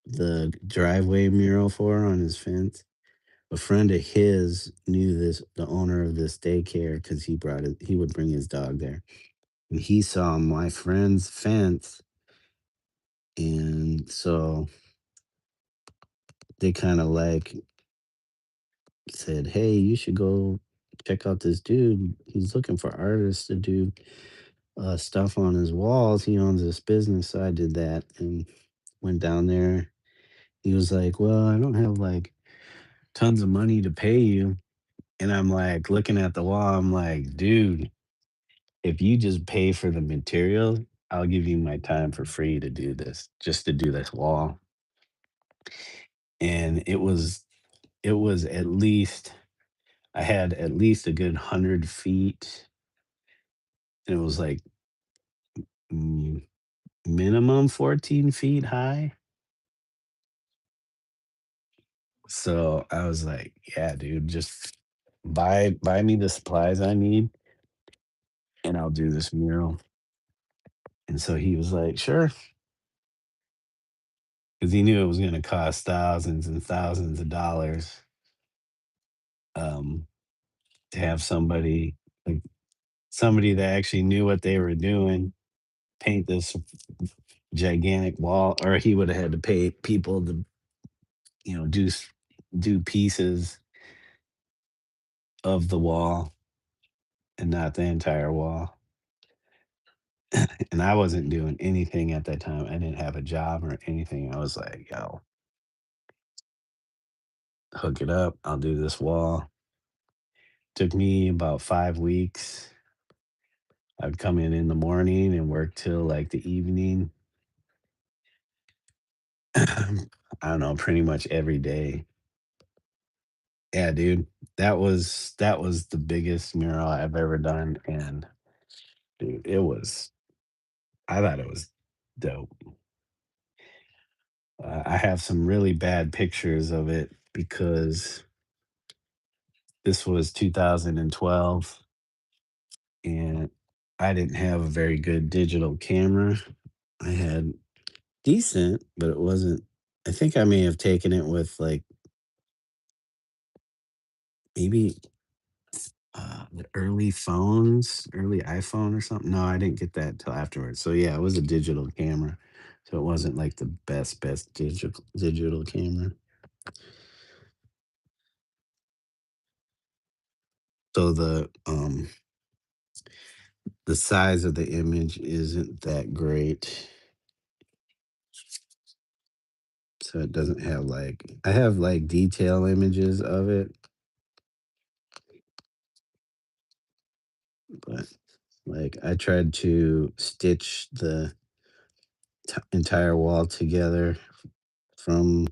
the driveway mural for on his fence. A friend of his knew the owner of this daycare because he would bring his dog there. And he saw my friend's fence, and so they kind of like said, "Hey, you should go check out this dude. He's looking for artists to do stuff on his walls. He owns this business." So I did that and went down there. He was like, "Well, I don't have like tons of money to pay you." And I'm like looking at the wall. I'm like, "Dude, if you just pay for the material, I'll give you my time for free to do this, just to do this wall." And it was at least, I had at least a good 100 feet, and it was like, mm, minimum 14 feet high. So I was like, yeah, dude, just buy me the supplies I need and I'll do this mural. And so he was like, sure, because he knew it was going to cost thousands and thousands of dollars, um, to have like somebody that actually knew what they were doing paint this gigantic wall, or he would have had to pay people to, do pieces of the wall and not the entire wall. And I wasn't doing anything at that time. I didn't have a job or anything. I was like, yo, hook it up. I'll do this wall. Took me about 5 weeks. I'd come in the morning and work till like the evening. I don't know, pretty much every day. Yeah, dude. That was the biggest mural I've ever done. And dude, I thought it was dope. I have some really bad pictures of it because this was 2012 and I didn't have a very good digital camera. I had decent, but it wasn't. I think I may have taken it with like maybe the early iPhone or something. No, I didn't get that till afterwards. So yeah, it was a digital camera. So it wasn't like the best digital camera. So the size of the image isn't that great. So it doesn't have like, I have like detail images of it, but like I tried to stitch the entire wall together from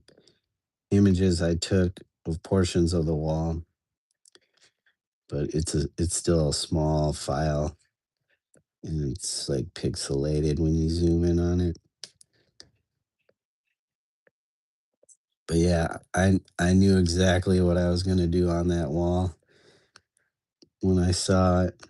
images I took of portions of the wall, but it's still a small file and it's like pixelated when you zoom in on it. But yeah, I knew exactly what I was gonna do on that wall when I saw it.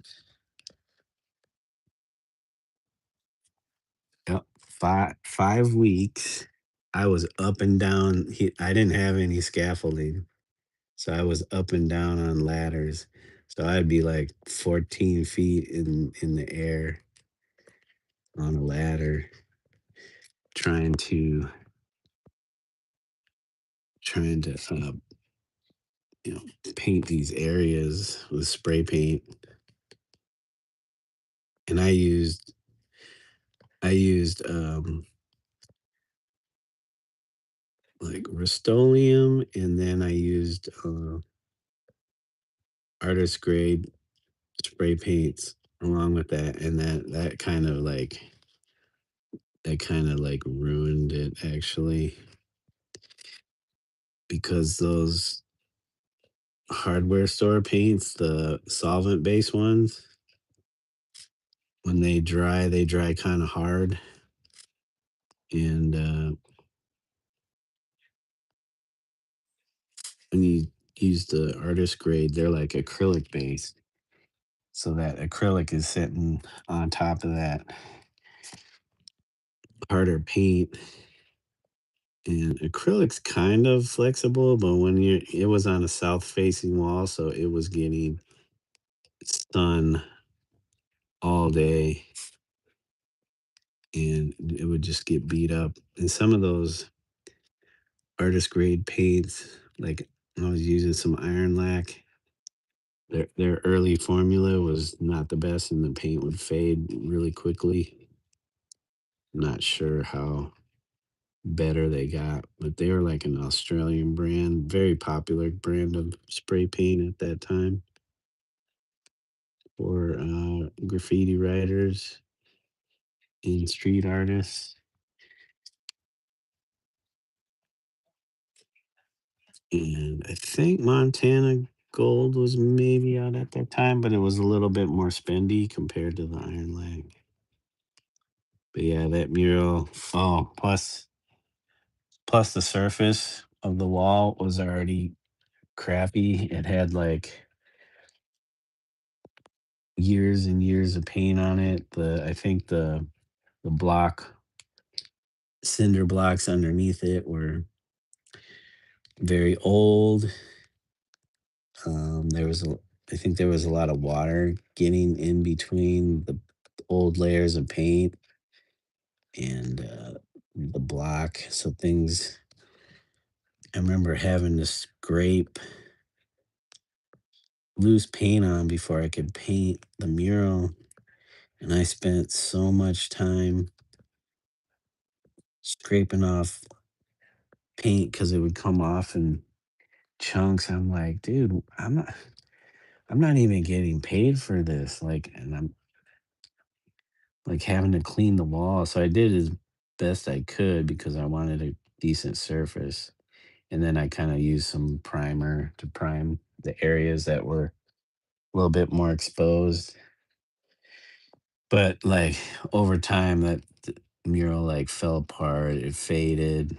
Yep, 5 weeks. I was up and down. I didn't have any scaffolding, so I was up and down on ladders. So I'd be like 14 feet in the air on a ladder, trying to trying to you know paint these areas with spray paint, and I used like Rust-Oleum, and then I used artist grade spray paints along with that, and that kind of like ruined it actually, because those hardware store paints, the solvent based ones, when they dry kind of hard, and when you use the artist grade, they're like acrylic based, so that acrylic is sitting on top of that harder paint. And acrylic's kind of flexible, but when you it was on a south facing wall, so it was getting sun all day, and it would just get beat up. And some of those artist grade paints, like I was using some iron lac, their early formula was not the best, and the paint would fade really quickly. Not sure how better they got, but they were like an Australian brand, very popular brand of spray paint at that time for graffiti writers and street artists. And I think Montana Gold was maybe out at that time, but it was a little bit more spendy compared to the Iron Lag. But yeah, that mural. Oh, plus the surface of the wall was already crappy. It had like years and years of paint on it. I think the block cinder blocks underneath it were very old. There was I think there was a lot of water getting in between the old layers of paint and the block. So things, I remember having to scrape loose paint on before I could paint the mural. And I spent so much time scraping off paint because it would come off in chunks. I'm like, dude, I'm not even getting paid for this. Like, and I'm like having to clean the wall. So I did as best I could because I wanted a decent surface. And then I kind of used some primer to prime the areas that were a little bit more exposed. But like over time, that mural like fell apart, it faded.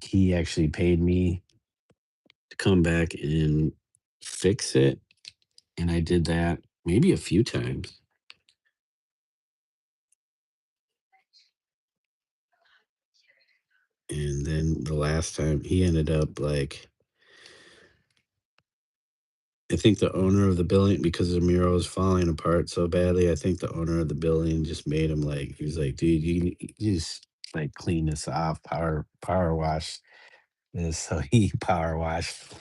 He actually paid me to come back and fix it. And I did that maybe a few times. And then the last time he ended up like, I think the owner of the building, because the mural was falling apart so badly, I think the owner of the building just made him like, he was like, dude, you just like clean this off, power wash this. So he power washed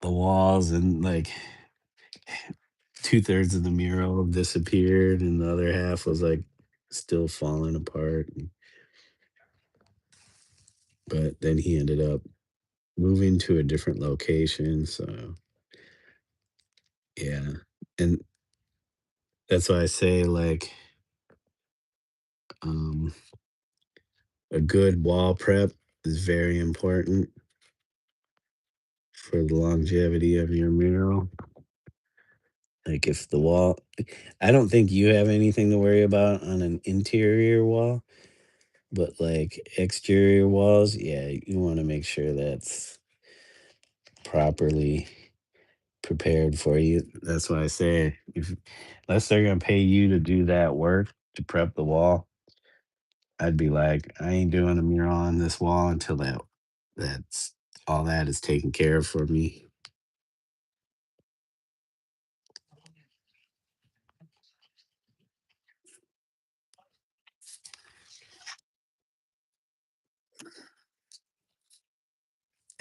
the walls, and like two-thirds of the mural disappeared, and the other half was like still falling apart. But then he ended up moving to a different location. So yeah. And that's why I say like um a good wall prep is very important for the longevity of your mural. Like if the wall, I don't think you have anything to worry about on an interior wall, but like exterior walls, yeah, you want to make sure that's properly prepared for you. That's why I say if unless they're gonna pay you to do that work to prep the wall, I'd be like, I ain't doing a mural on this wall until that's all that is taken care of for me.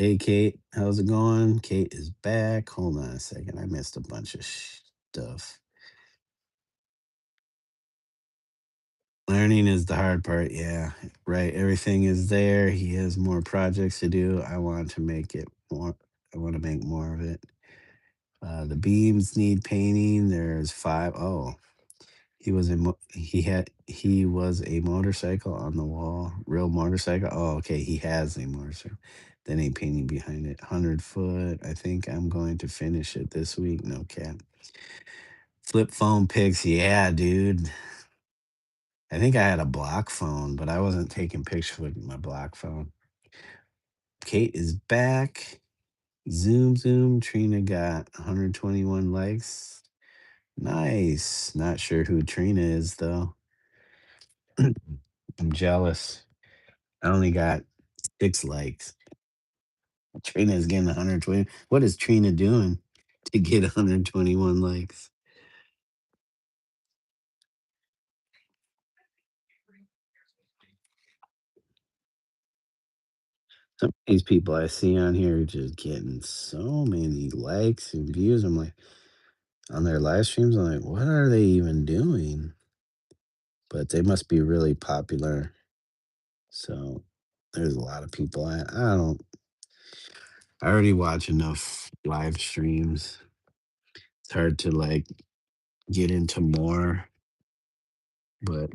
Hey, Kate, how's it going? Kate is back. Hold on a second. I missed a bunch of stuff. Learning is the hard part. Yeah, right. Everything is there. He has more projects to do. I want to make it more. I want to make more of it. The beams need painting. There's five. Oh, he was a motorcycle on the wall. Real motorcycle. Oh, okay. He has a motorcycle. Then a painting behind it. 100 foot. I think I'm going to finish it this week. No cap. Flip phone pics. Yeah, dude. I think I had a block phone, but I wasn't taking pictures with my block phone. Kate is back. Zoom, zoom. Trina got 121 likes. Nice. Not sure who Trina is, though. I'm jealous. I only got 6 likes. Trina is getting 120. What is Trina doing to get 121 likes? Some of these people I see on here are just getting so many likes and views. I'm like, on their live streams, I'm like, what are they even doing? But they must be really popular. So there's a lot of people. I don't, I already watch enough live streams. It's hard to like get into more, but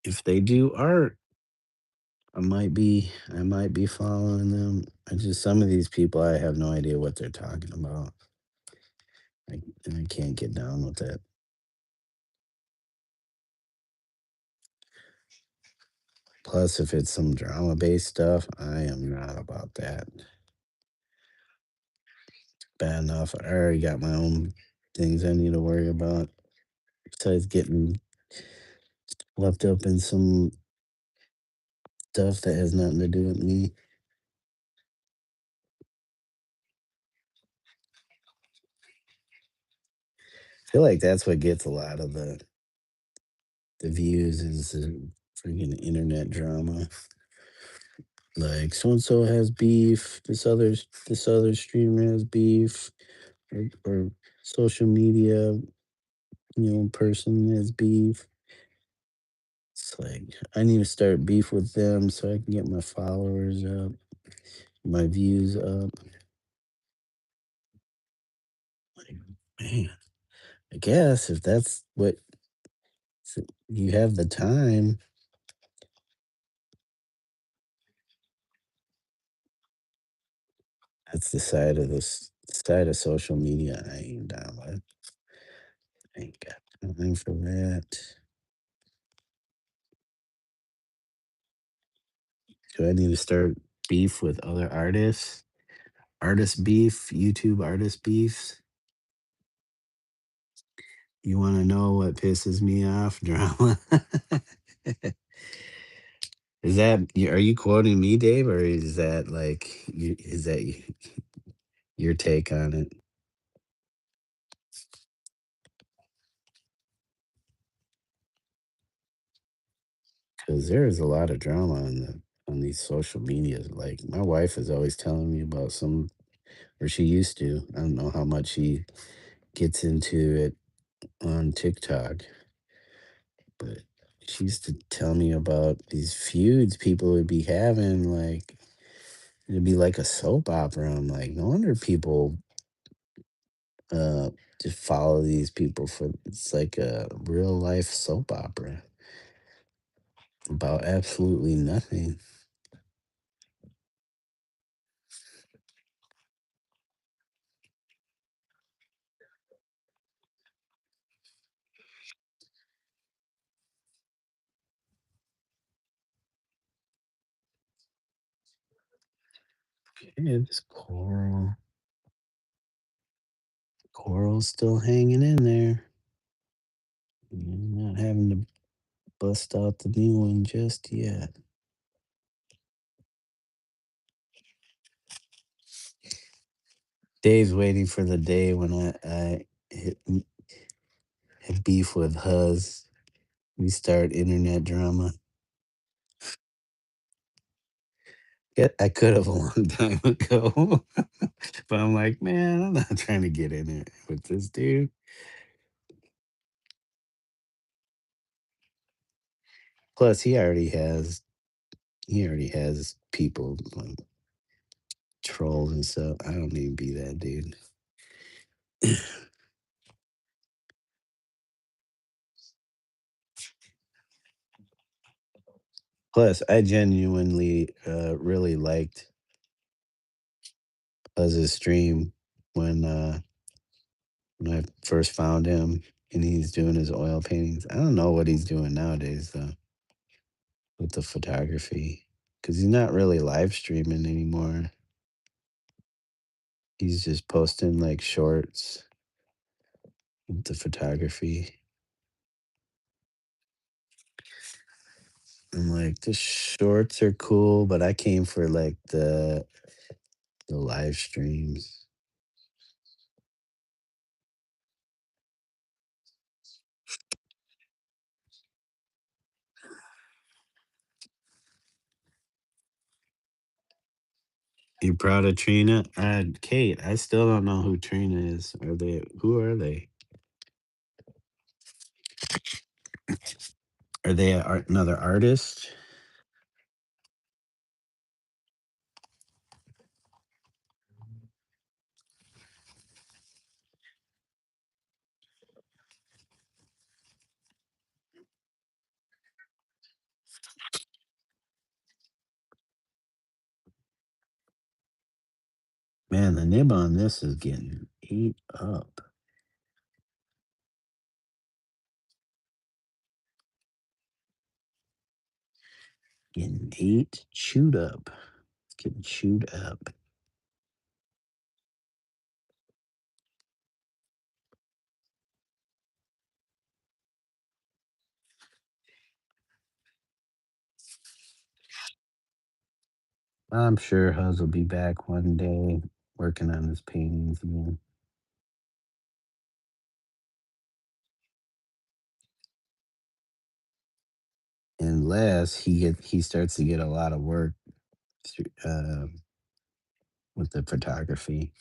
if they do art, I might be following them. I just some of these people I have no idea what they're talking about. And I can't get down with that. Plus, if it's some drama based stuff, I am not about that. Bad enough. I already got my own things I need to worry about. Besides getting left up in some stuff that has nothing to do with me. I feel like that's what gets a lot of the views is the freaking internet drama. Like so and so has beef. This other streamer has beef, or social media person has beef. It's like I need to start beef with them so I can get my followers up, my views up. Like man, I guess if that's what you have the time, that's the side of social media I ain't down with. I ain't got time for that. Do I need to start beef with other artists? Artist beef, YouTube artist beefs. You want to know what pisses me off? Drama. Are you quoting me, Dave, or is that like is that your take on it? Because there is a lot of drama on these social medias. Like my wife is always telling me about some, or she used to. I don't know how much she gets into it on TikTok, but she used to tell me about these feuds people would be having. Like it'd be like a soap opera. I'm like, no wonder people uh just follow these people for it's like a real life soap opera about absolutely nothing. It's coral's still hanging in there. Not having to bust out the new one just yet. Dave's waiting for the day when I hit beef with Huz. We start internet drama. Yeah, I could have a long time ago, but I'm like, man, I'm not trying to get in it with this dude. Plus, he already has people like trolls and stuff. I don't need to be that dude. Plus, I genuinely really liked Buzz's stream when uh when I first found him and he's doing his oil paintings. I don't know what he's doing nowadays though with the photography because he's not really live streaming anymore. He's just posting like shorts with the photography. And like the shorts are cool, but I came for like the live streams. You proud of Trina? Kate, I still don't know who Trina is. Who are they? Are they another artist? Man, the nib on this is getting ate up. Getting chewed up. It's getting chewed up. I'm sure Huz will be back one day working on his paintings again. Unless he starts to get a lot of work with the photography.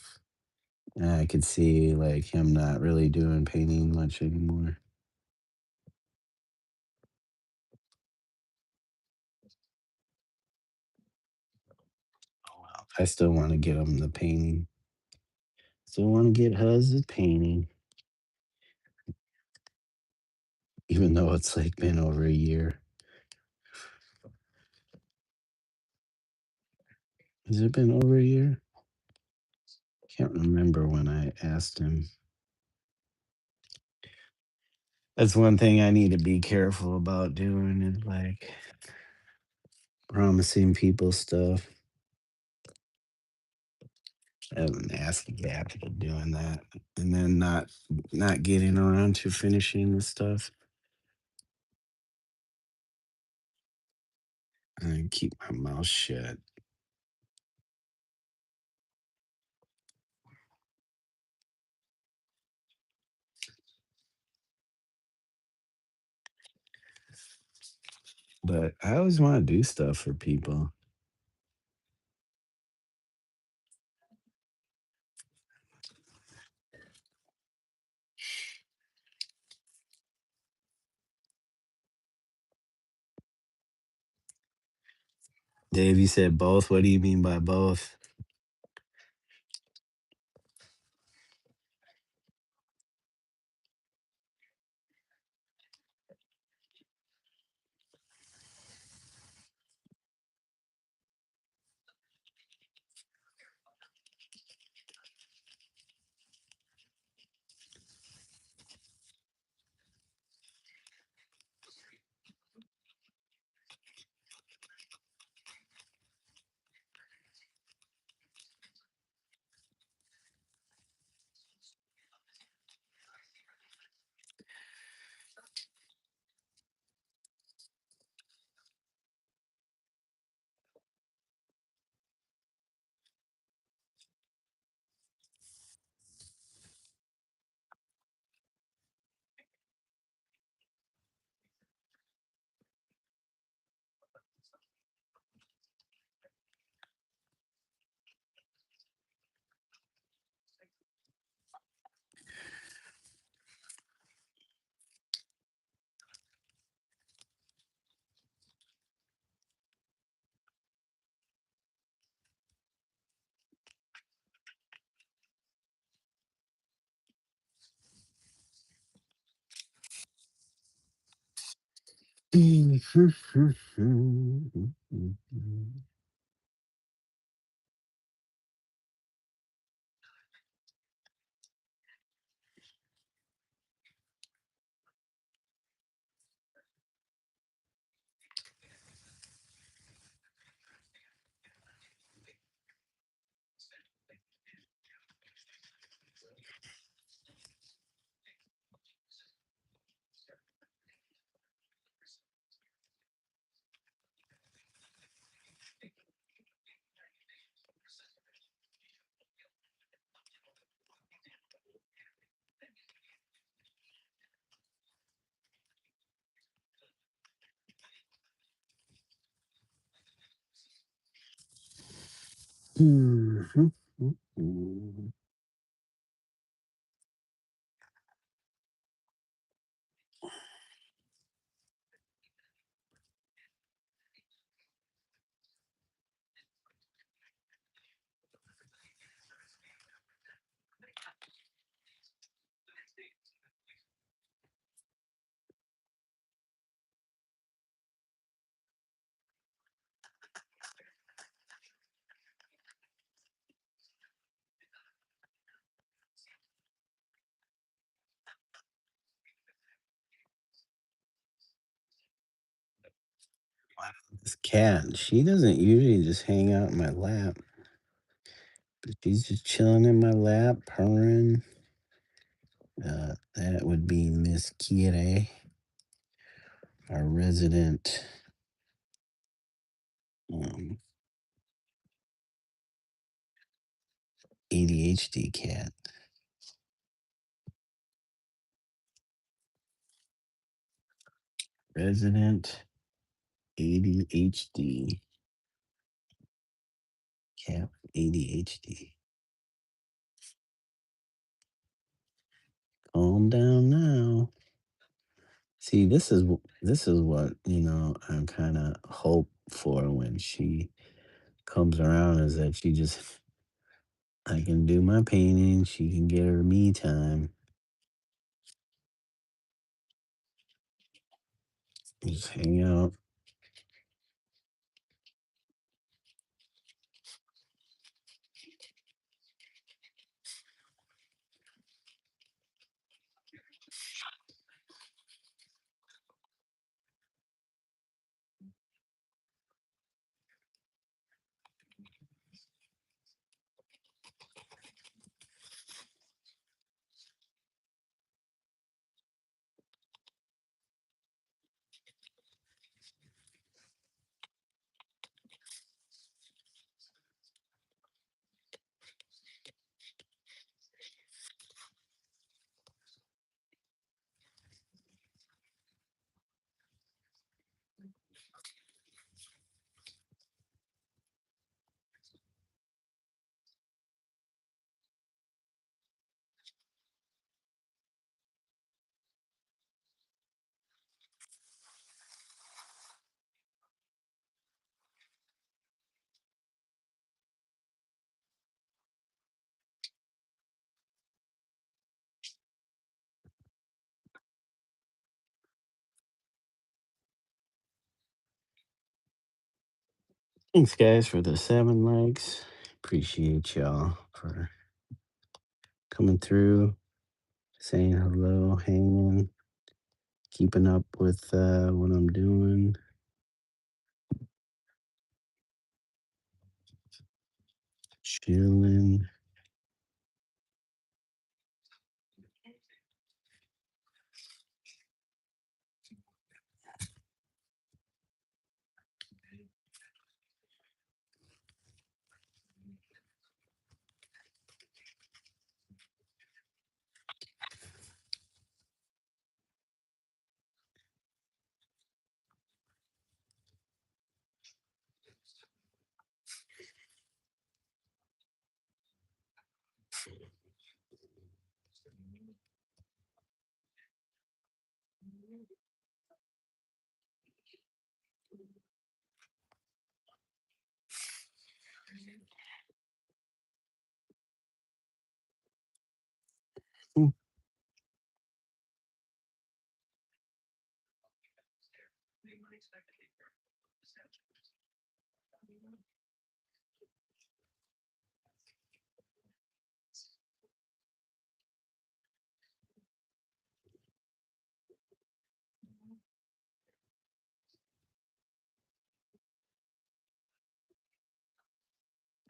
I could see like him not really doing painting much anymore. Oh well. I still want to get him the painting. Still want to get Huz the painting, even though it's like been over a year. Has it been over a year? Can't remember when I asked him. That's one thing I need to be careful about doing is like promising people stuff. I have an nasty habit of doing that and then not getting around to finishing the stuff and keep my mouth shut. But I always want to do stuff for people. Dave, you said both. What do you mean by both? This cat, she doesn't usually just hang out in my lap. But she's just chilling in my lap, purring. That would be Miss Kitty, our resident um, ADHD cat. Resident ADHD cat. ADHD. Calm down now. See, this is what I'm kind of hope for when she comes around is that she just I can do my painting, she can get her me time, just hang out. Thanks, guys, for the 7 likes. Appreciate y'all for coming through, saying hello, hanging, keeping up with what I'm doing. Chilling.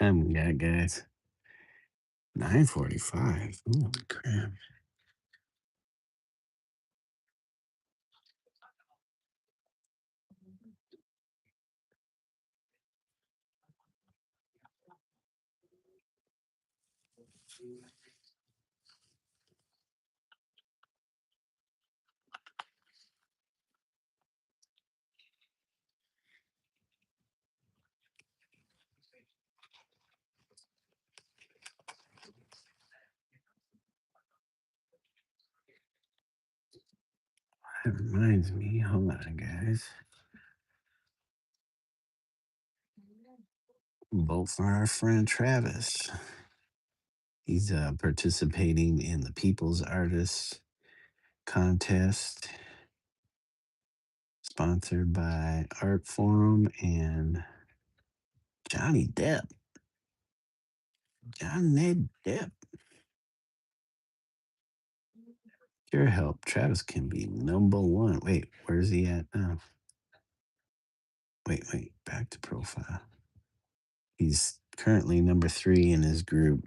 I'm got guys. 9:45. Holy crap. That reminds me. Hold on, guys. Vote for our friend Travis. He's participating in the People's Artist Contest, sponsored by Art Forum and Johnny Depp. Johnny Depp. Your help, Travis can be number one. Wait, where's he at now? Wait. Back to profile. He's currently number three in his group.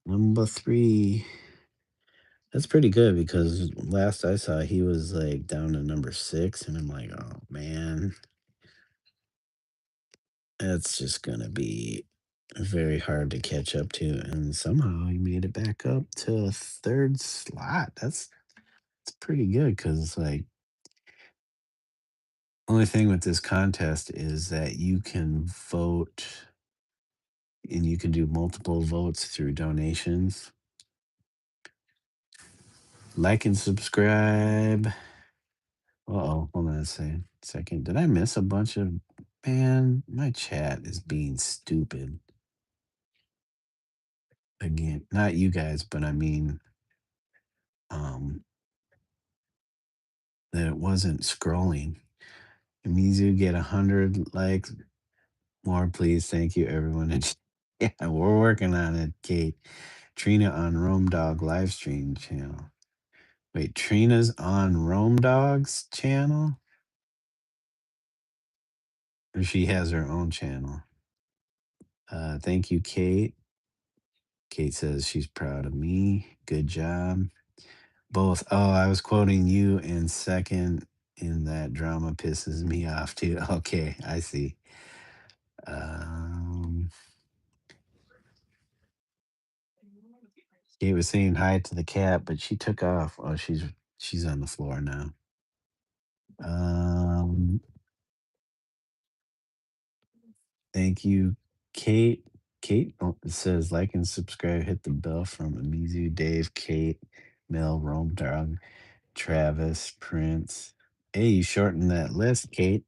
Number three. That's pretty good because last I saw, he was like down to number six, and I'm like, oh man, that's just gonna be very hard to catch up to. And somehow he made it back up to a third slot. That's pretty good because like only thing with this contest is that you can vote and you can do multiple votes through donations. Like and subscribe. Uh-oh, hold on a second. Did I miss a bunch of man? My chat is being stupid again. Not you guys, but I mean um that it wasn't scrolling. It means you get 100 likes more, please. Thank you, everyone. And yeah, we're working on it, Kate. Trina on Rome Dog live stream channel. Wait, Trina's on Rome Dog's channel? Or she has her own channel? Thank you, Kate. Kate says she's proud of me. Good job. Both. Oh, I was quoting you in second in that drama pisses me off too. Okay, I see. Um, Kate was saying hi to the cat, but she took off. Oh, she's on the floor now. Um, Thank you, Kate. Kate it says like and subscribe. Hit the bell from Amizu, Dave, Kate, Mel, Rome Dog, Travis, Prince. Hey, you shortened that list, Kate.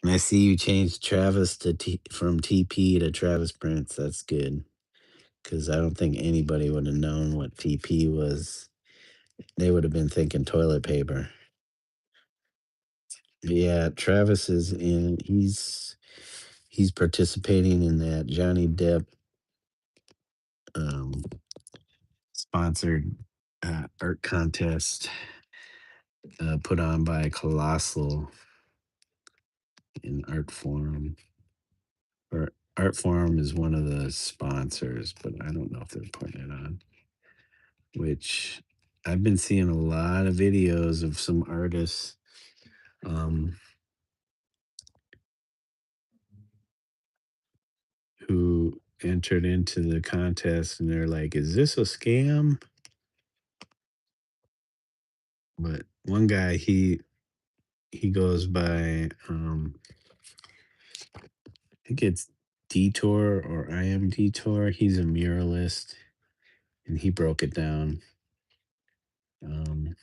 And I see you changed Travis to from TP to Travis Prince. That's good because I don't think anybody would have known what TP was. They would have been thinking toilet paper. Yeah, Travis is in. He's participating in that Johnny Depp um, sponsored art contest put on by Colossal in Art Forum. Or Art Forum is one of the sponsors, but I don't know if they're putting it on. Which I've been seeing a lot of videos of some artists um, who entered into the contest, and they're like, "Is this a scam?" But one guy, he goes by I think it's Detour or I am Detour. He's a muralist, and he broke it down. Um,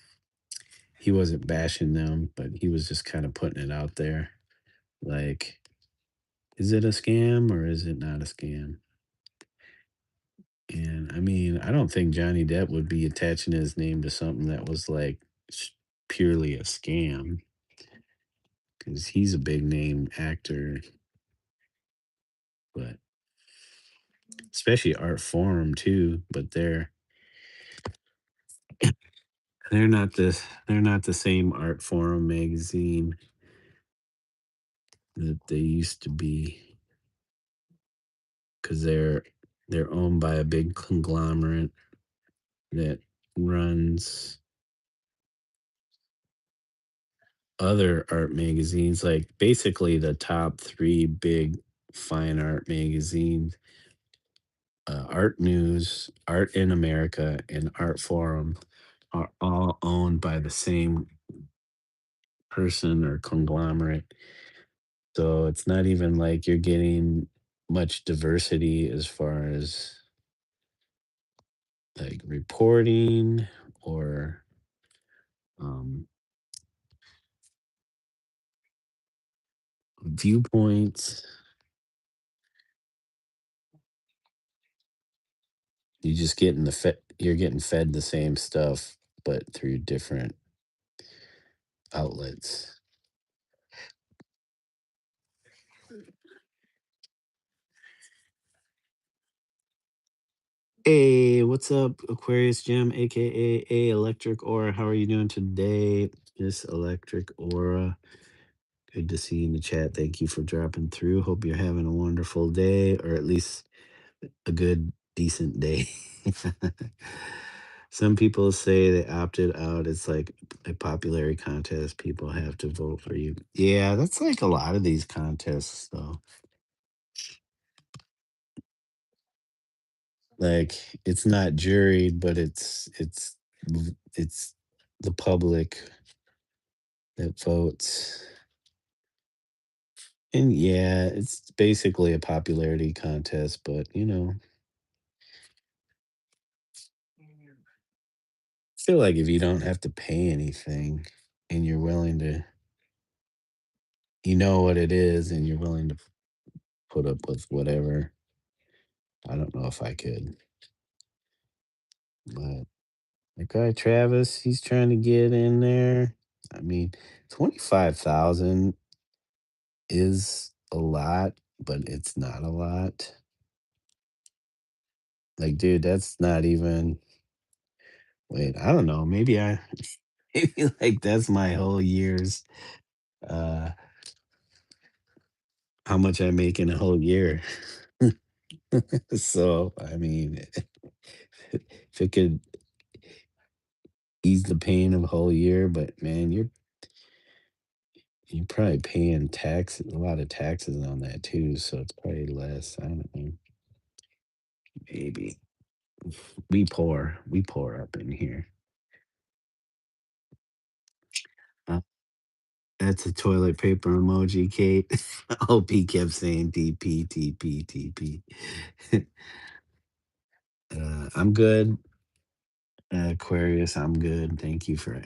he wasn't bashing them, but he was just kind of putting it out there. Like, is it a scam or is it not a scam? And I mean, I don't think Johnny Depp would be attaching his name to something that was like purely a scam because he's a big name actor, but especially Art Forum too. But they're not the same Art Forum magazine that they used to be because they're owned by a big conglomerate that runs other art magazines, like basically the top three big fine art magazines, Art News, Art in America, and Art Forum are all owned by the same person or conglomerate. So it's not even like you're getting much diversity as far as like reporting or um, viewpoints. You're getting fed the same stuff, but through different outlets. Hey, what's up, Aquarius Gem, aka A Electric Aura? How are you doing today? Miss Electric Aura. Good to see you in the chat. Thank you for dropping through. Hope you're having a wonderful day, or at least a good, decent day. Some people say they opted out. It's like a popularity contest. People have to vote for you. Yeah, that's like a lot of these contests, though. Like it's not juried, but it's the public that votes. And yeah, it's basically a popularity contest, but I feel like if you don't have to pay anything and you're willing to, you know what it is, and you're willing to put up with whatever. I don't know if I could, but the guy Travis, he's trying to get in there. I mean, 25,000 is a lot, but it's not a lot. Like, dude, that's not even, wait, I don't know. Maybe maybe like that's my whole year's, uh, how much I make in a whole year. So, I mean, if it could ease the pain of a whole year, but man, you're probably paying a lot of taxes on that too, so it's probably less. I don't know. Maybe we pour up in here. Uh, that's a toilet paper emoji, Kate. OP kept saying TP, TP, TP. I'm good, Aquarius. I'm good. Thank you for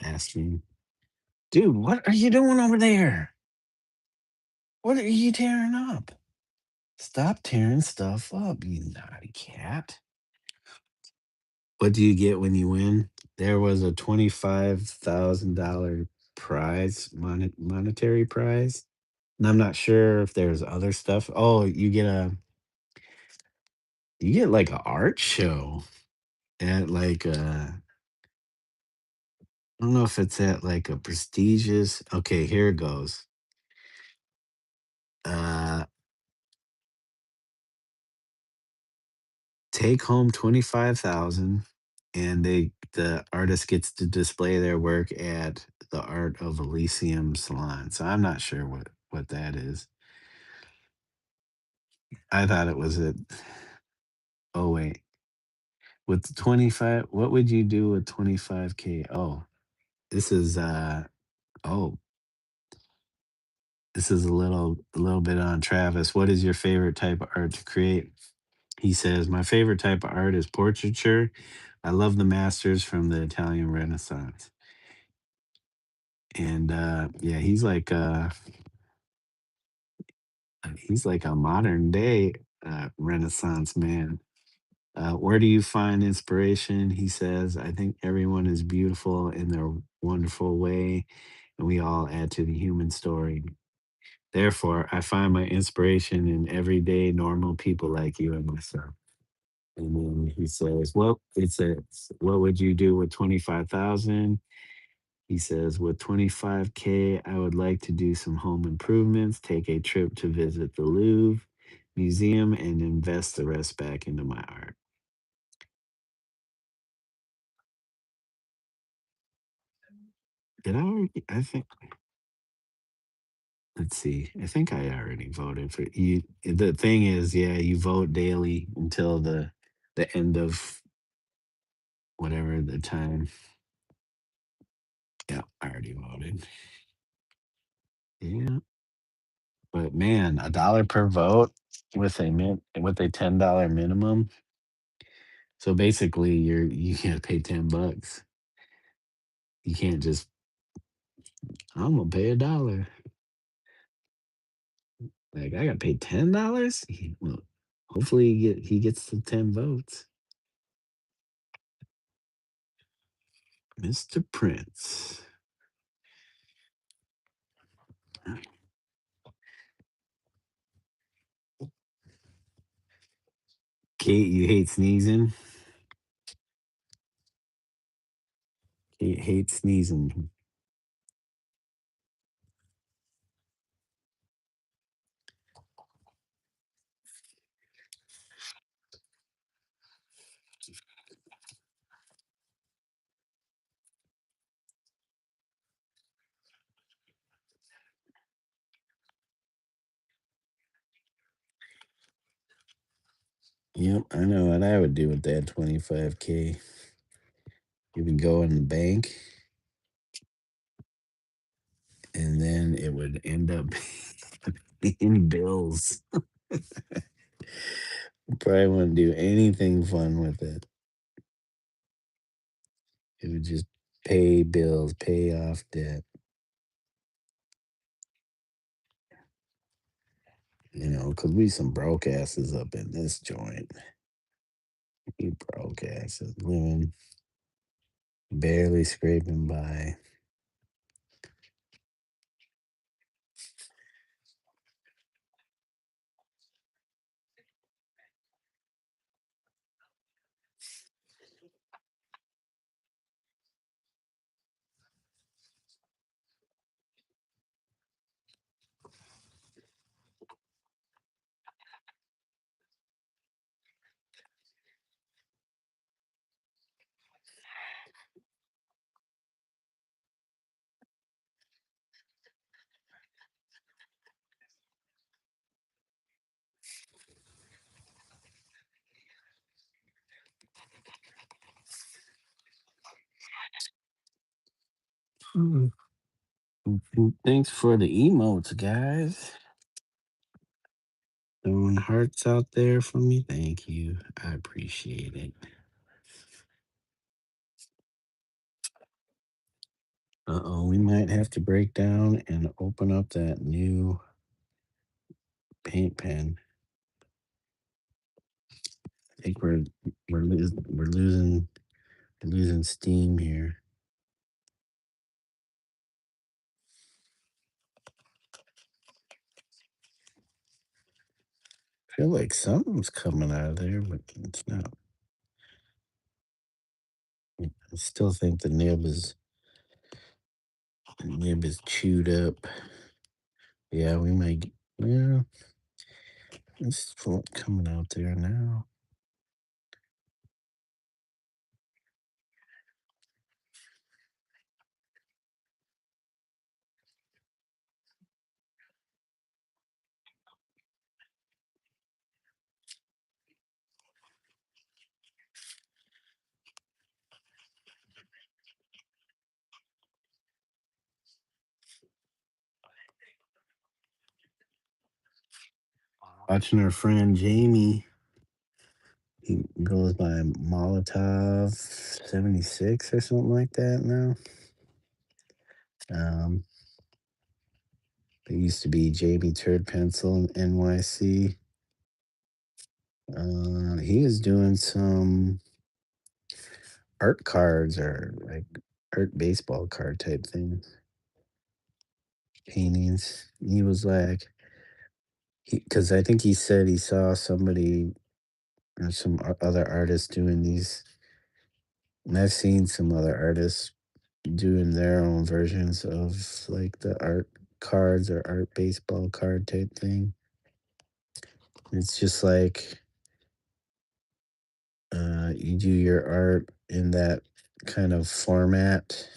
asking. Dude, what are you doing over there? What are you tearing up? Stop tearing stuff up, you naughty cat. What do you get when you win? There was a $25,000 prize, monetary prize. And I'm not sure if there's other stuff. Oh, you get like an art show at like I don't know if it's at like a prestigious. Okay, here it goes. Uh Take home 25,000 and the artist gets to display their work at the Art of Elysium salon. So I'm not sure what that is. I thought it was at, oh wait, with the 25, what would you do with 25K? Oh, this is oh, this is a little bit on Travis. What is your favorite type of art to create? He says, my favorite type of art is portraiture. I love the masters from the Italian Renaissance. And yeah, he's like a modern day Renaissance man. Where do you find inspiration? He says, I think everyone is beautiful in their wonderful way, and we all add to the human story. Therefore, I find my inspiration in everyday, normal people like you and myself. And then he says, well, it says, what would you do with 25,000? He says, with 25K, I would like to do some home improvements, take a trip to visit the Louvre Museum, and invest the rest back into my art. Did I already? I think, let's see. I think I already voted for you. The thing is, yeah, you vote daily until the end of whatever the time. Yeah, I already voted. Yeah. But man, $1 per vote with a $10 minimum. So basically you gotta pay $10. You can't just, I'm gonna pay $1. Like I gotta pay $10? Well, hopefully he gets the 10 votes. Mr. Prince. Kate, you hate sneezing? Kate hates sneezing. Yep, I know what I would do with that 25K. You would go in the bank and then it would end up in bills. Probably wouldn't do anything fun with it. It would just pay bills, pay off debt. Cause we some broke asses up in this joint. We broke asses living, barely scraping by. Mm. Thanks for the emotes, guys. Throwing hearts out there for me. Thank you. I appreciate it. Uh-oh, we might have to break down and open up that new paint pen. I think we're losing steam here. I feel like something's coming out of there, but it's not. I still think the nib is chewed up. Yeah, we might. Yeah, it's coming out there now. Watching our friend Jamie. He goes by Molotov 76 or something like that now. Um, it used to be Jamie Turd Pencil in NYC. He is doing some art cards or like art baseball card type things, paintings. He was like, because I think he said he saw somebody or some other artists doing these, and I've seen some other artists doing their own versions of like the art cards or art baseball card type thing. It's just like you do your art in that kind of format.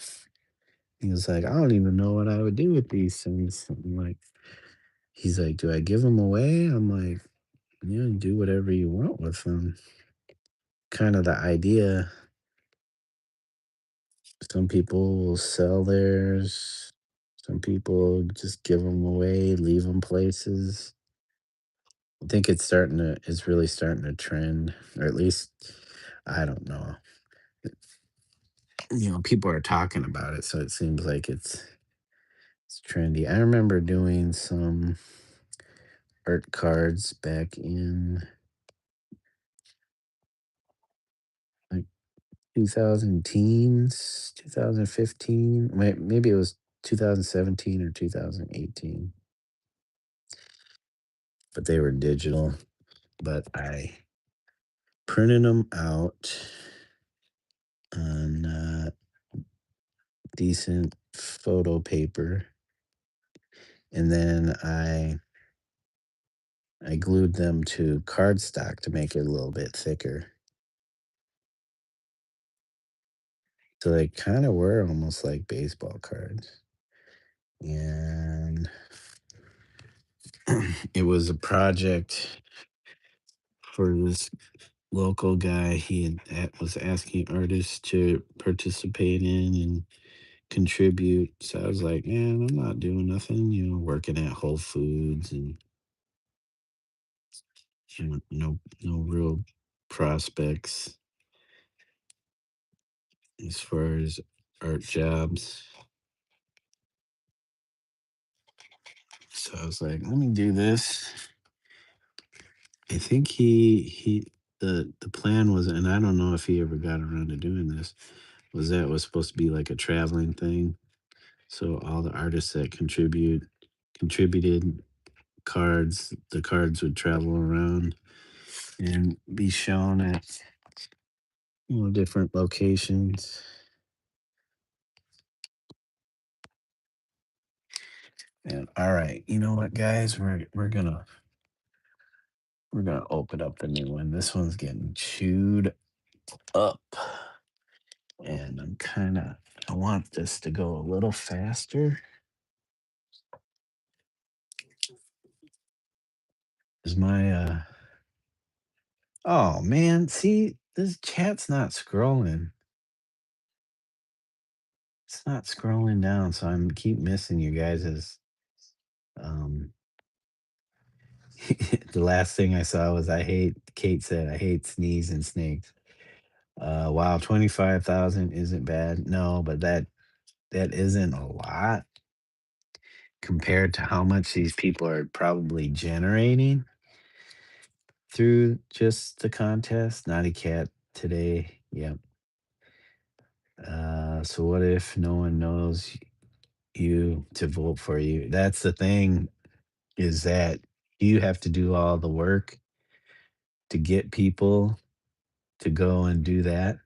He was like, I don't even know what I would do with these things. I'm like, he's like, do I give them away? I'm like, yeah, do whatever you want with them. Kind of the idea. Some people will sell theirs. Some people just give them away, leave them places. I think it's really starting to trend, or at least, I don't know. People are talking about it, so it seems like it's trendy. I remember doing some art cards back in like 2000 teens, 2015. Maybe it was 2017 or 2018, but they were digital. But I printed them out on decent photo paper, and then I glued them to cardstock to make it a little bit thicker. So they kind of were almost like baseball cards. And it was a project for this local guy. Was asking artists to participate in and contribute. So I was like, man, I'm not doing nothing, working at Whole Foods and no real prospects as far as art jobs. So I was like, let me do this. I think the plan was, and I don't know if he ever got around to doing this, was that it was supposed to be like a traveling thing. So all the artists that contributed the cards would travel around and be shown at different locations. And all right, you know what, guys, we're gonna open up the new one. This one's getting chewed up, and I want this to go a little faster. Is my Oh man, see, this chat's not scrolling. It's not scrolling down, so I'm keep missing you guys's um the last thing I saw was Kate said I hate sneeze and snakes. Wow, 25,000 isn't bad. No, but that isn't a lot compared to how much these people are probably generating through just the contest. Naughty cat today. Yep. So what if no one knows you to vote for you? That's the thing, is that you have to do all the work to get people to go and do that.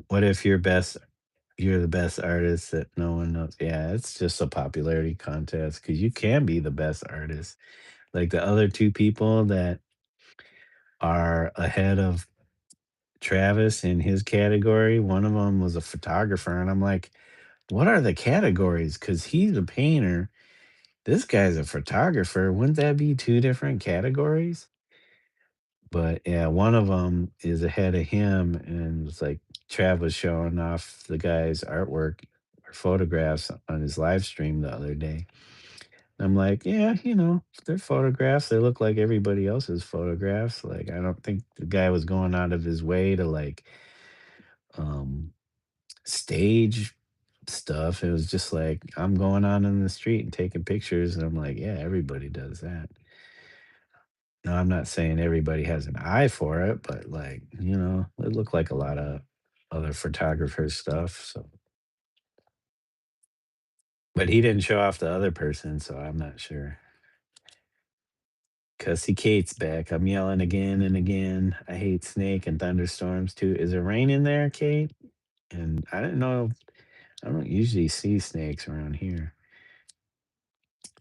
What if you're the best artist that no one knows? Yeah, it's just a popularity contest because you can be the best artist. Like the other two people that are ahead of Travis in his category, one of them was a photographer, and I'm like, what are the categories? Because he's a painter. This guy's a photographer. Wouldn't that be two different categories? But yeah, one of them is ahead of him, and it's like Trav was showing off the guy's artwork or photographs on his live stream the other day. I'm like, yeah, they're photographs. They look like everybody else's photographs. Like, I don't think the guy was going out of his way to like um stage stuff. It was just like, I'm going out in the street and taking pictures. And I'm like, yeah, everybody does that. Now, I'm not saying everybody has an eye for it, but like, it looked like a lot of other photographers' stuff. So, but he didn't show off the other person, so I'm not sure. Cussy Kate's back. I'm yelling again and again. I hate snake and thunderstorms too. Is it raining there, Kate? And I didn't know. I don't usually see snakes around here.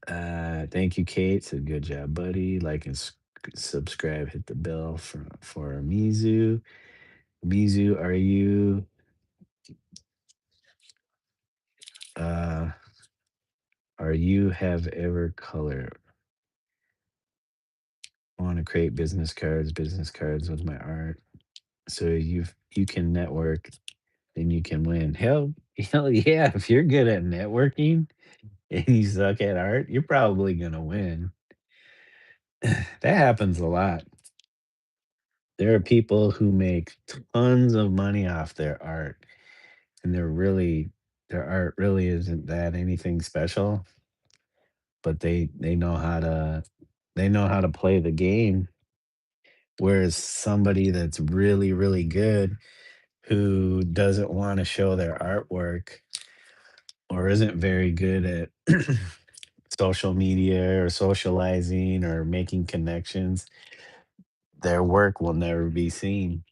Thank you, Kate. Said good job, buddy. Like and subscribe. Hit the bell for Mizu. Mizu, uh are you have ever color? I want to create business cards with my art. So you can network, then you can win. Hell yeah, if you're good at networking and you suck at art, you're probably gonna win. That happens a lot. There are people who make tons of money off their art, and their art really isn't that anything special, but they know how to play the game. Whereas somebody that's really, really good who doesn't want to show their artwork or isn't very good at social media or socializing or making connections, their work will never be seen.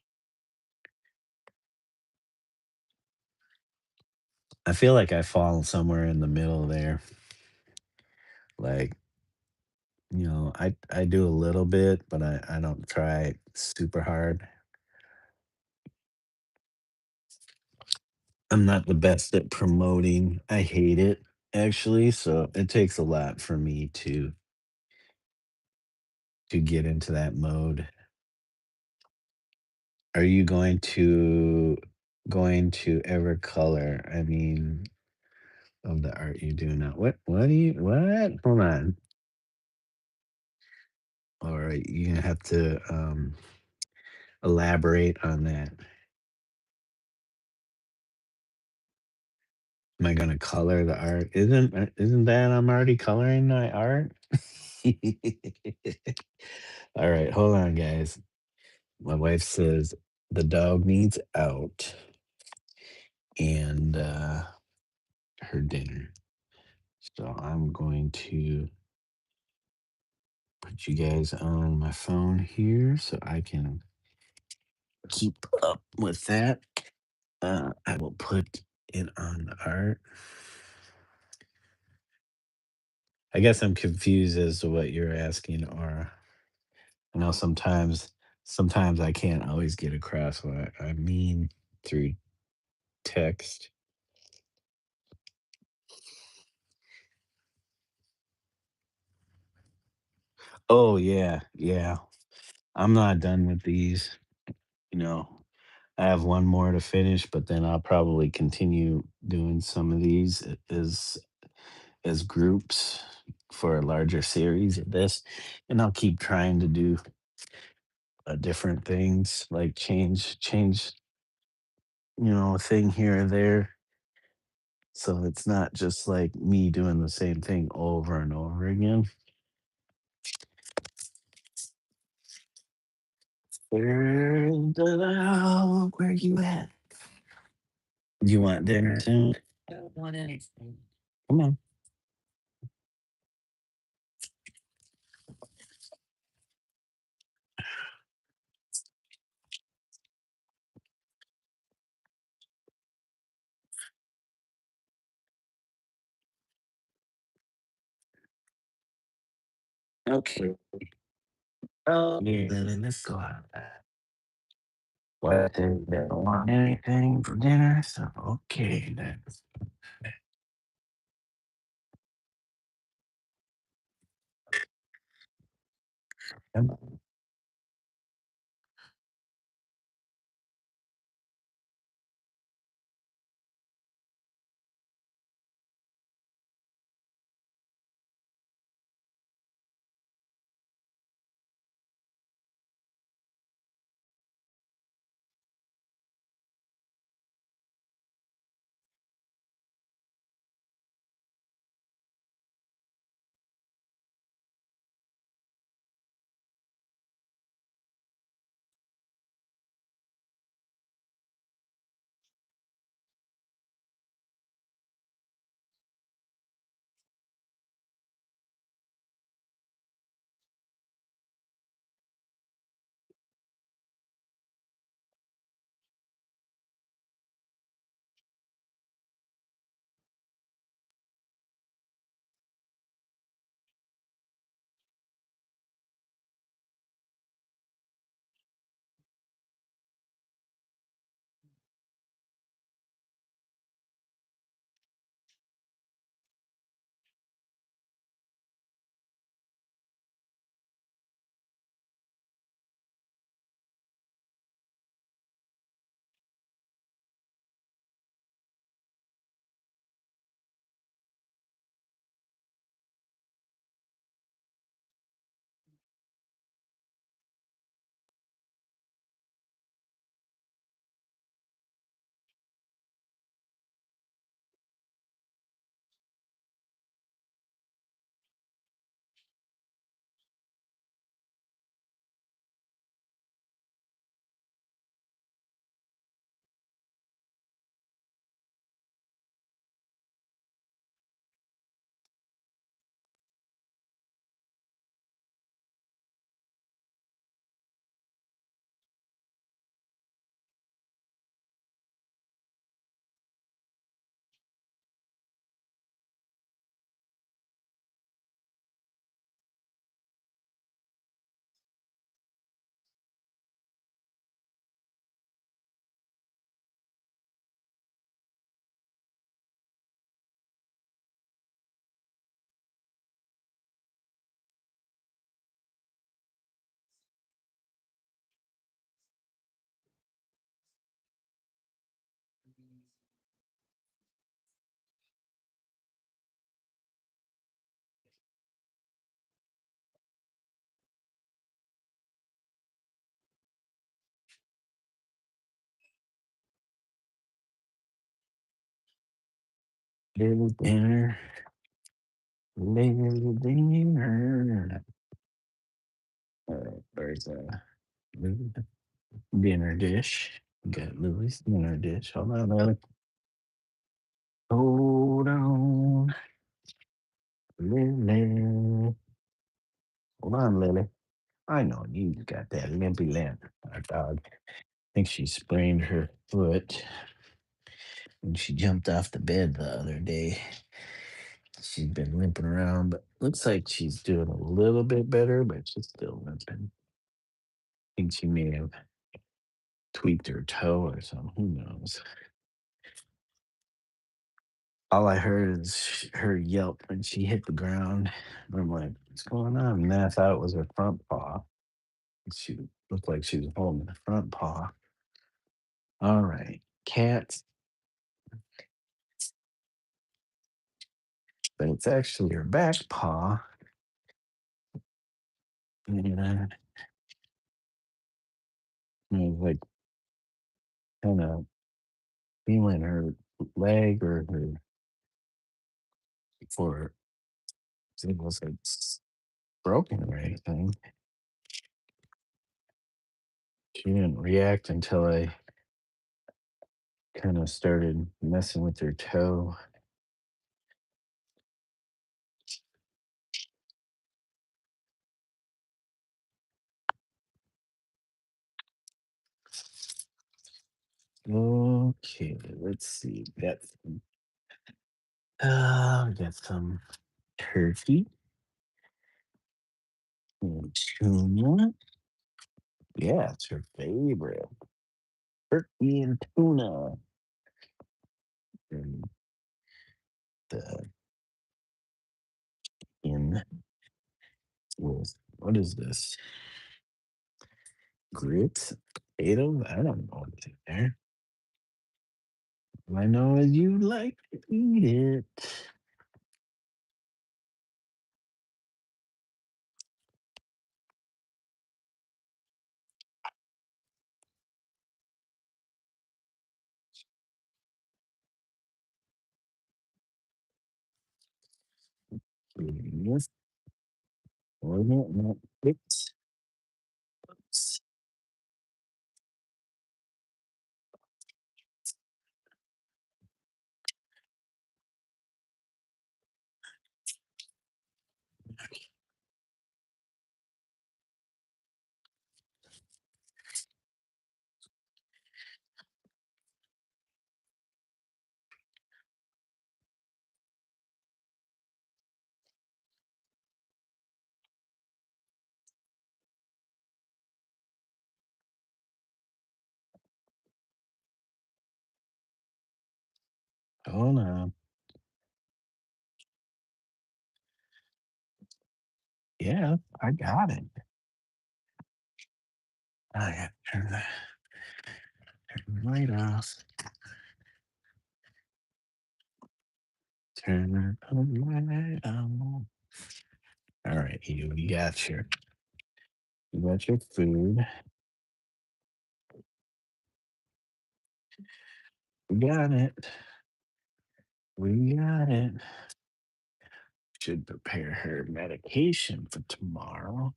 I feel like I fall somewhere in the middle there. Like, I do a little bit, but I don't try super hard. I'm not the best at promoting. I hate it actually, so it takes a lot for me to get into that mode. Are you going to ever color? I mean, of the art you do now. What do you what? Hold on. All right, you're gonna have to elaborate on that. Am I gonna color the art? Isn't that I'm already coloring my art? All right, hold on, guys. My wife says the dog needs out and her dinner. So I'm going to put you guys on my phone here so I can keep up with that. I will put it on the art. I guess I'm confused as to what you're asking, or I know sometimes I can't always get across what I mean through text. Oh yeah, yeah. I'm not done with these. You know, I have one more to finish, but then I'll probably continue doing some of these as groups for a larger series of this, and I'll keep trying to do different things like change a thing here or there, so it's not just like me doing the same thing over and over again. Where you at? Do you want dinner soon? I don't want anything. Come on. Okay. Oh, yeah, then let's go out. Well, they don't want anything for dinner, so okay then. Little dinner. Little dinner. There's a dinner dish. Got Lily's dinner dish. Hold on, Lily. Hold on, Lily. Hold on, Lily. I know you got that limpy limp. Our dog. I think she sprained her foot when she jumped off the bed the other day. She's been limping around, but looks like she's doing a little bit better, but she's still limping. I think she may have tweaked her toe or something. Who knows? All I heard is her yelp when she hit the ground. I'm like, what's going on? And then I thought it was her front paw. She looked like she was holding the front paw. All right. Cats, but it's actually her back paw. And I was like kind of feeling her leg or her for it was like broken or anything. She didn't react until I kind of started messing with her toe. Okay, let's see. We got some turkey and tuna. Yeah, it's her favorite. Turkey and tuna. And the in with what is this? Grits? Potatoes? I don't know what's in there. All I know is you like to eat it. Yes, wasn't it not fix? Hold on. Yeah, I got it. I got to turn the light off. Turn the light on. All right, you got your food. We got it. We got it. Should prepare her medication for tomorrow.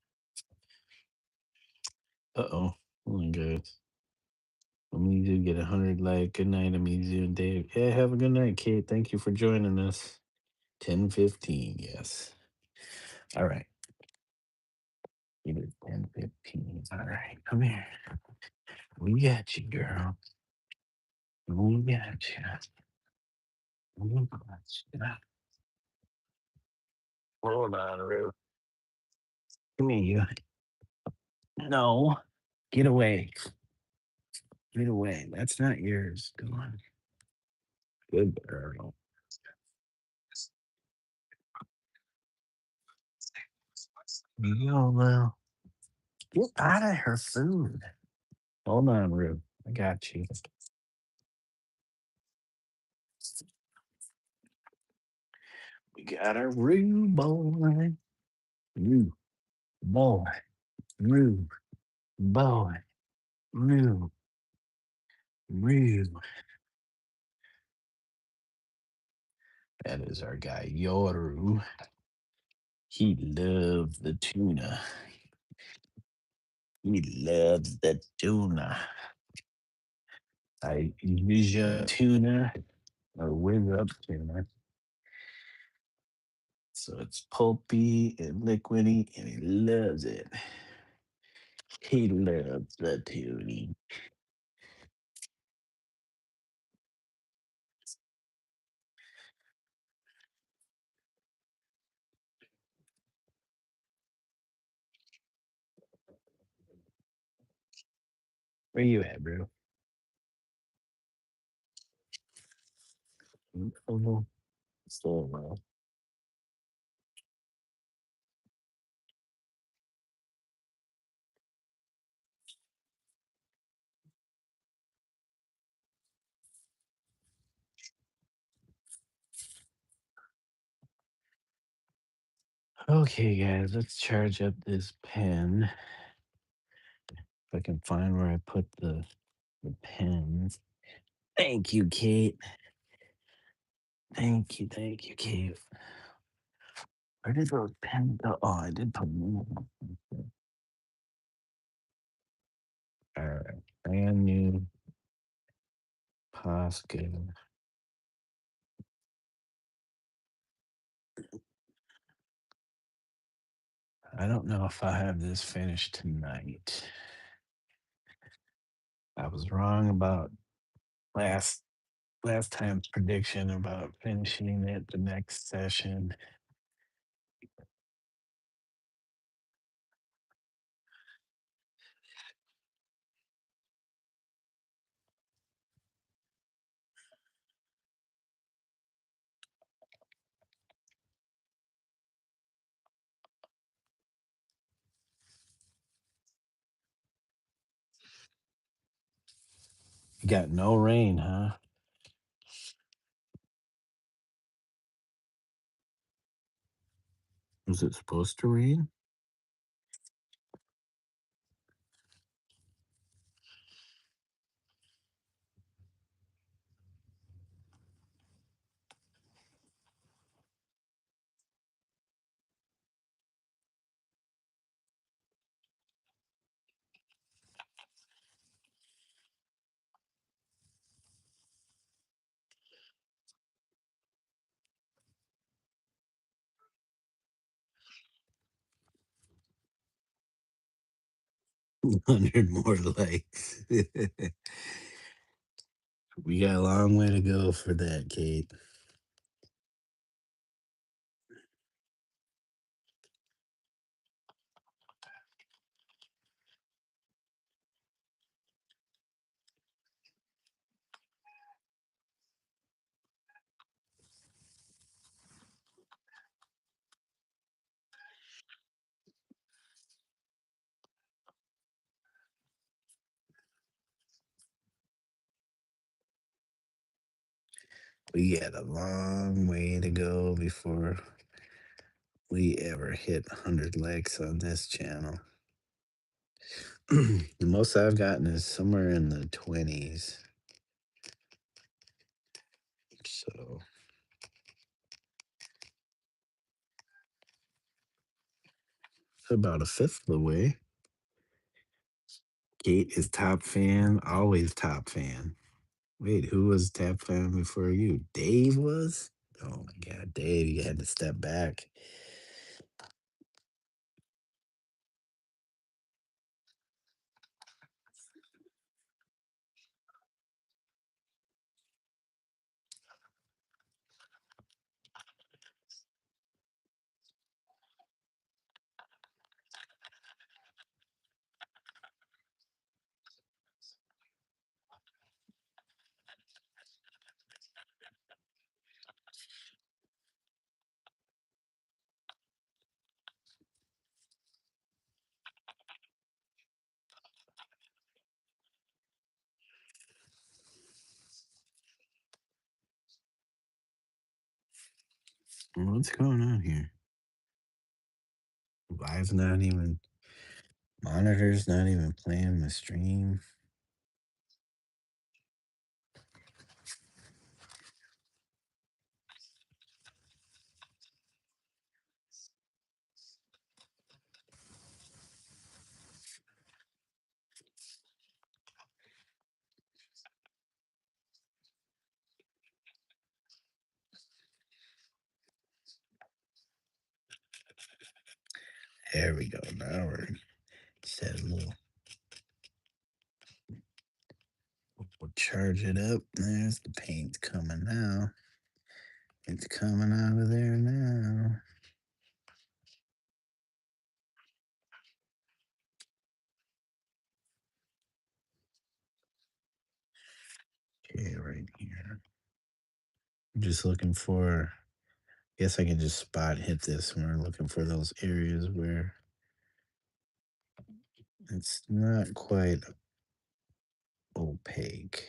Uh-oh. Oh my God. Omizu get 100 like. Good night, Omizu and Dave. Yeah, have a good night, Kate. Thank you for joining us. 10:15. Yes. All right. It is 10:15. All right. Come here. We got you, girl. We got you. We got you. Hold on, Ruth. Come here, you. No. Get away. Get away. That's not yours. Come on. Good girl. Viola. Get out of her food. Hold on, Ruth. I got you. We got a Rue boy. Rue boy. Rue boy. Rue. Rue. That is our guy Yoru. He loves the tuna. He loves the tuna. I usually tuna or whiz up tuna. So it's pulpy and liquidy, and he loves it. He loves the tuna. Where you at, bro? Oh, still well. Okay, guys, let's charge up this pen. If I can find where I put the pens. Thank you, Kate. Thank you, Kate. Where did those pens go? Oh, I did put them in. All right, brand new Posca. I don't know if I have this finished tonight. I was wrong about last last time's prediction about finishing it the next session. You got no rain, huh? Was it supposed to rain? 100 more likes. We got a long way to go for that, Kate. We got a long way to go before we ever hit 100 likes on this channel. The most I've gotten is somewhere in the 20s. So about a fifth of the way. Kate is top fan, always top fan. Wait, who was top fan before you? Dave was? Oh my God, Dave, you had to step back. What's going on here? Live's not even, monitor's not even playing the stream. There we go. Now we're set a little. We'll charge it up. There's the paint coming now. It's coming out of there now. Okay, right here. I'm just looking for. Guess I can just spot hit this when we're looking for those areas where it's not quite opaque.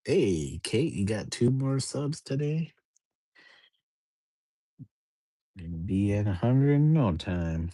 Hey, Kate, you got 2 more subs today? Gonna be at 100 in no time.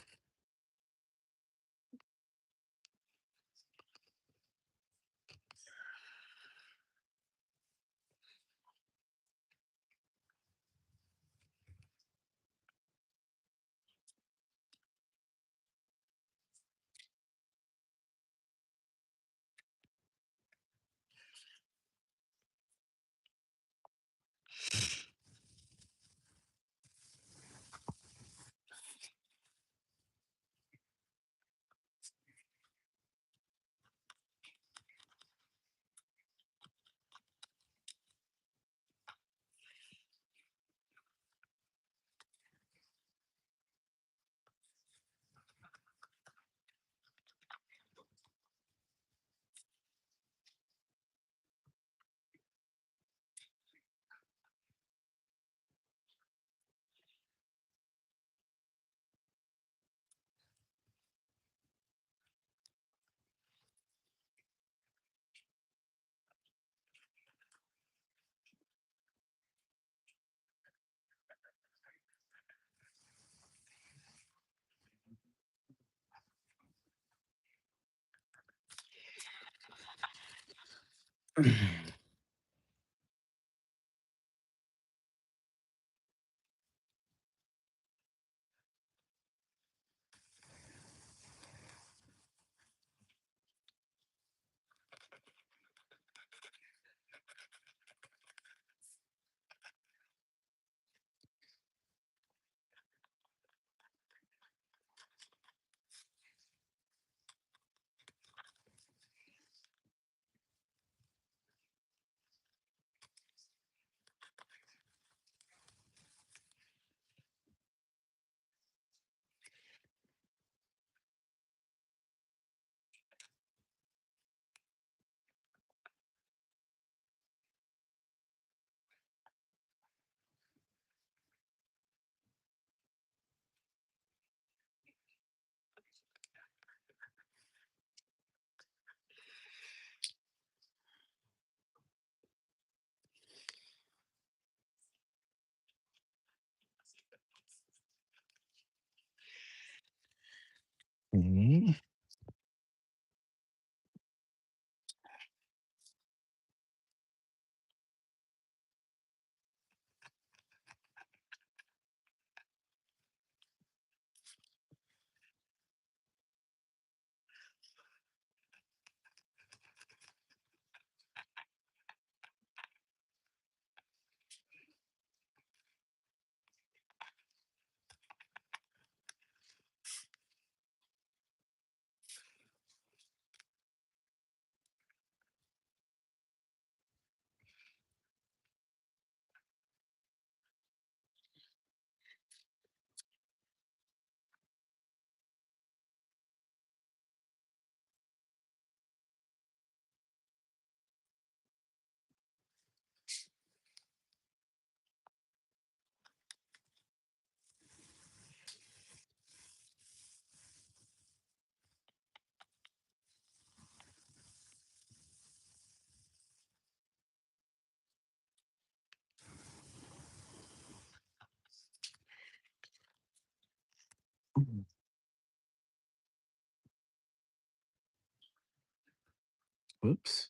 Whoops.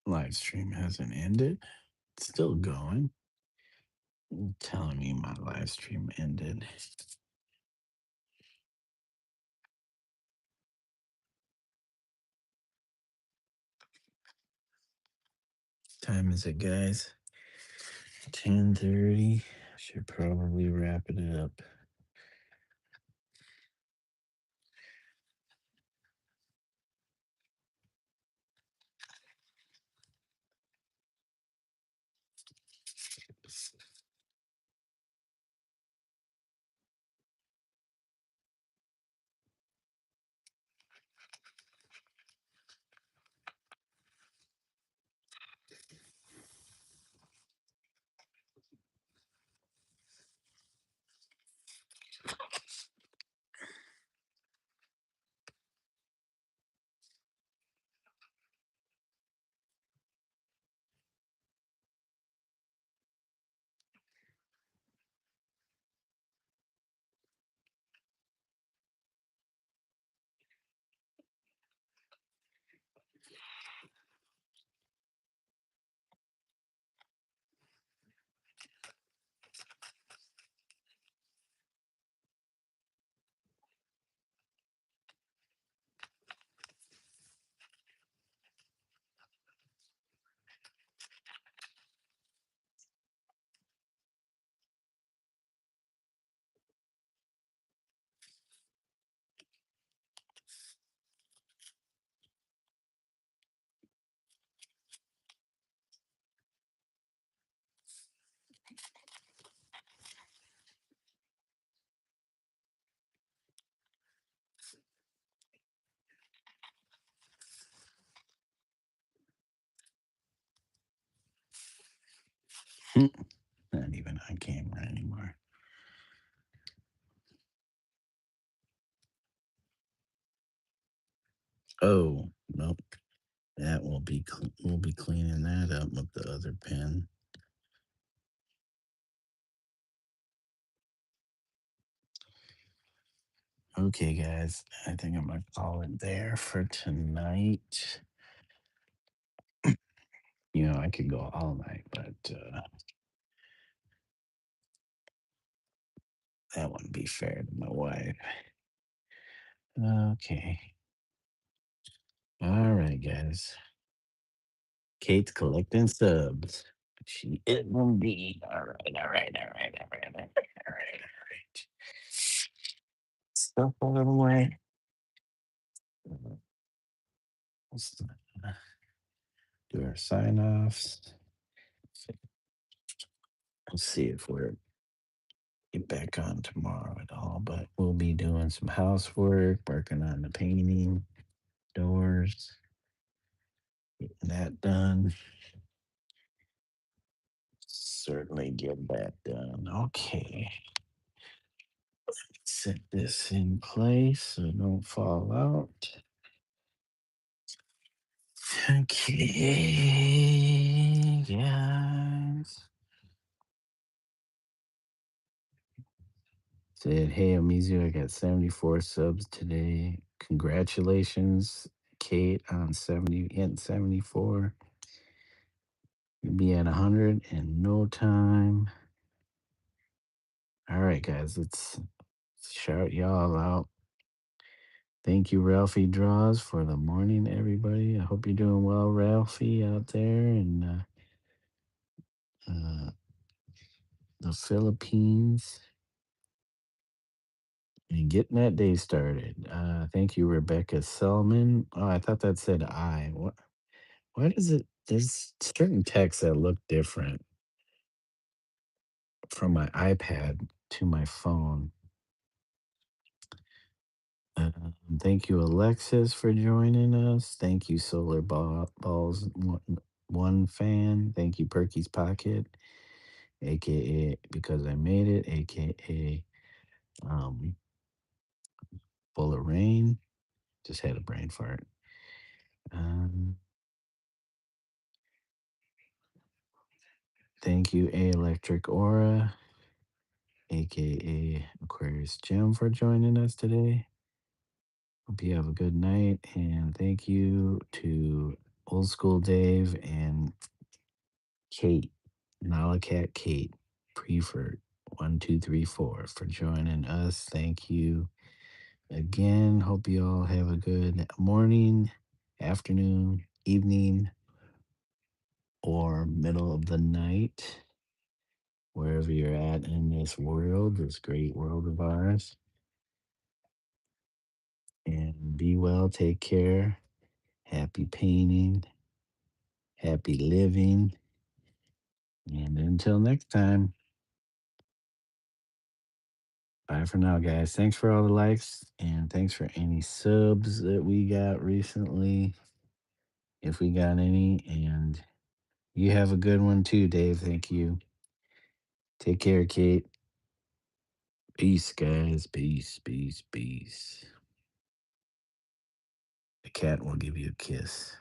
Live stream hasn't ended. It's still going. Telling me my live stream ended. Time is it, guys? 10:30. Should probably wrap it up. Not even on camera anymore. Oh, nope. That will be we'll be cleaning that up with the other pen. Okay, guys. I think I'm gonna call it there for tonight. I could go all night, but that wouldn't be fair to my wife. Okay. All right, guys. Kate's collecting subs. She is indeed. All right, all right, all right, all right, all right, all right, all right. Stuff out of the way. Let's do our sign offs. Let's see if we're get back on tomorrow at all, but we'll be doing some housework, working on the painting, doors, getting that done. Certainly get that done. Okay. Set this in place so it don't fall out. Okay, guys. Said, hey, Omizu, I got 74 subs today. Congratulations, Kate, on 70 and 74. You'll be at 100 in no time. All right, guys, let's shout y'all out. Thank you, Ralphie Draws, for the morning, everybody. I hope you're doing well, Ralphie, out there in uh, the Philippines and getting that day started. Thank you, Rebecca Selman. Oh, I thought that said I. What? Why does it? There's certain texts that look different from my iPad to my phone. Thank you, Alexis, for joining us. Thank you, Solar Balls One Fan. Thank you, Perky's Pocket, aka Because I Made It, aka um, Full of Rain. Just had a brain fart. Um, Thank you, A Electric Aura, aka Aquarius Jim, for joining us today. Hope you have a good night. And thank you to Old School Dave and Kate, Nalacat Kate, Prefert 1234 for joining us. Thank you again. Hope you all have a good morning, afternoon, evening, or middle of the night, wherever you're at in this world, this great world of ours. And be well, take care, happy painting, happy living. And until next time, bye for now, guys. Thanks for all the likes and thanks for any subs that we got recently, if we got any. And you have a good one too, Dave. Thank you. Take care, Kate. Peace, guys. Peace, peace, peace. The cat will give you a kiss.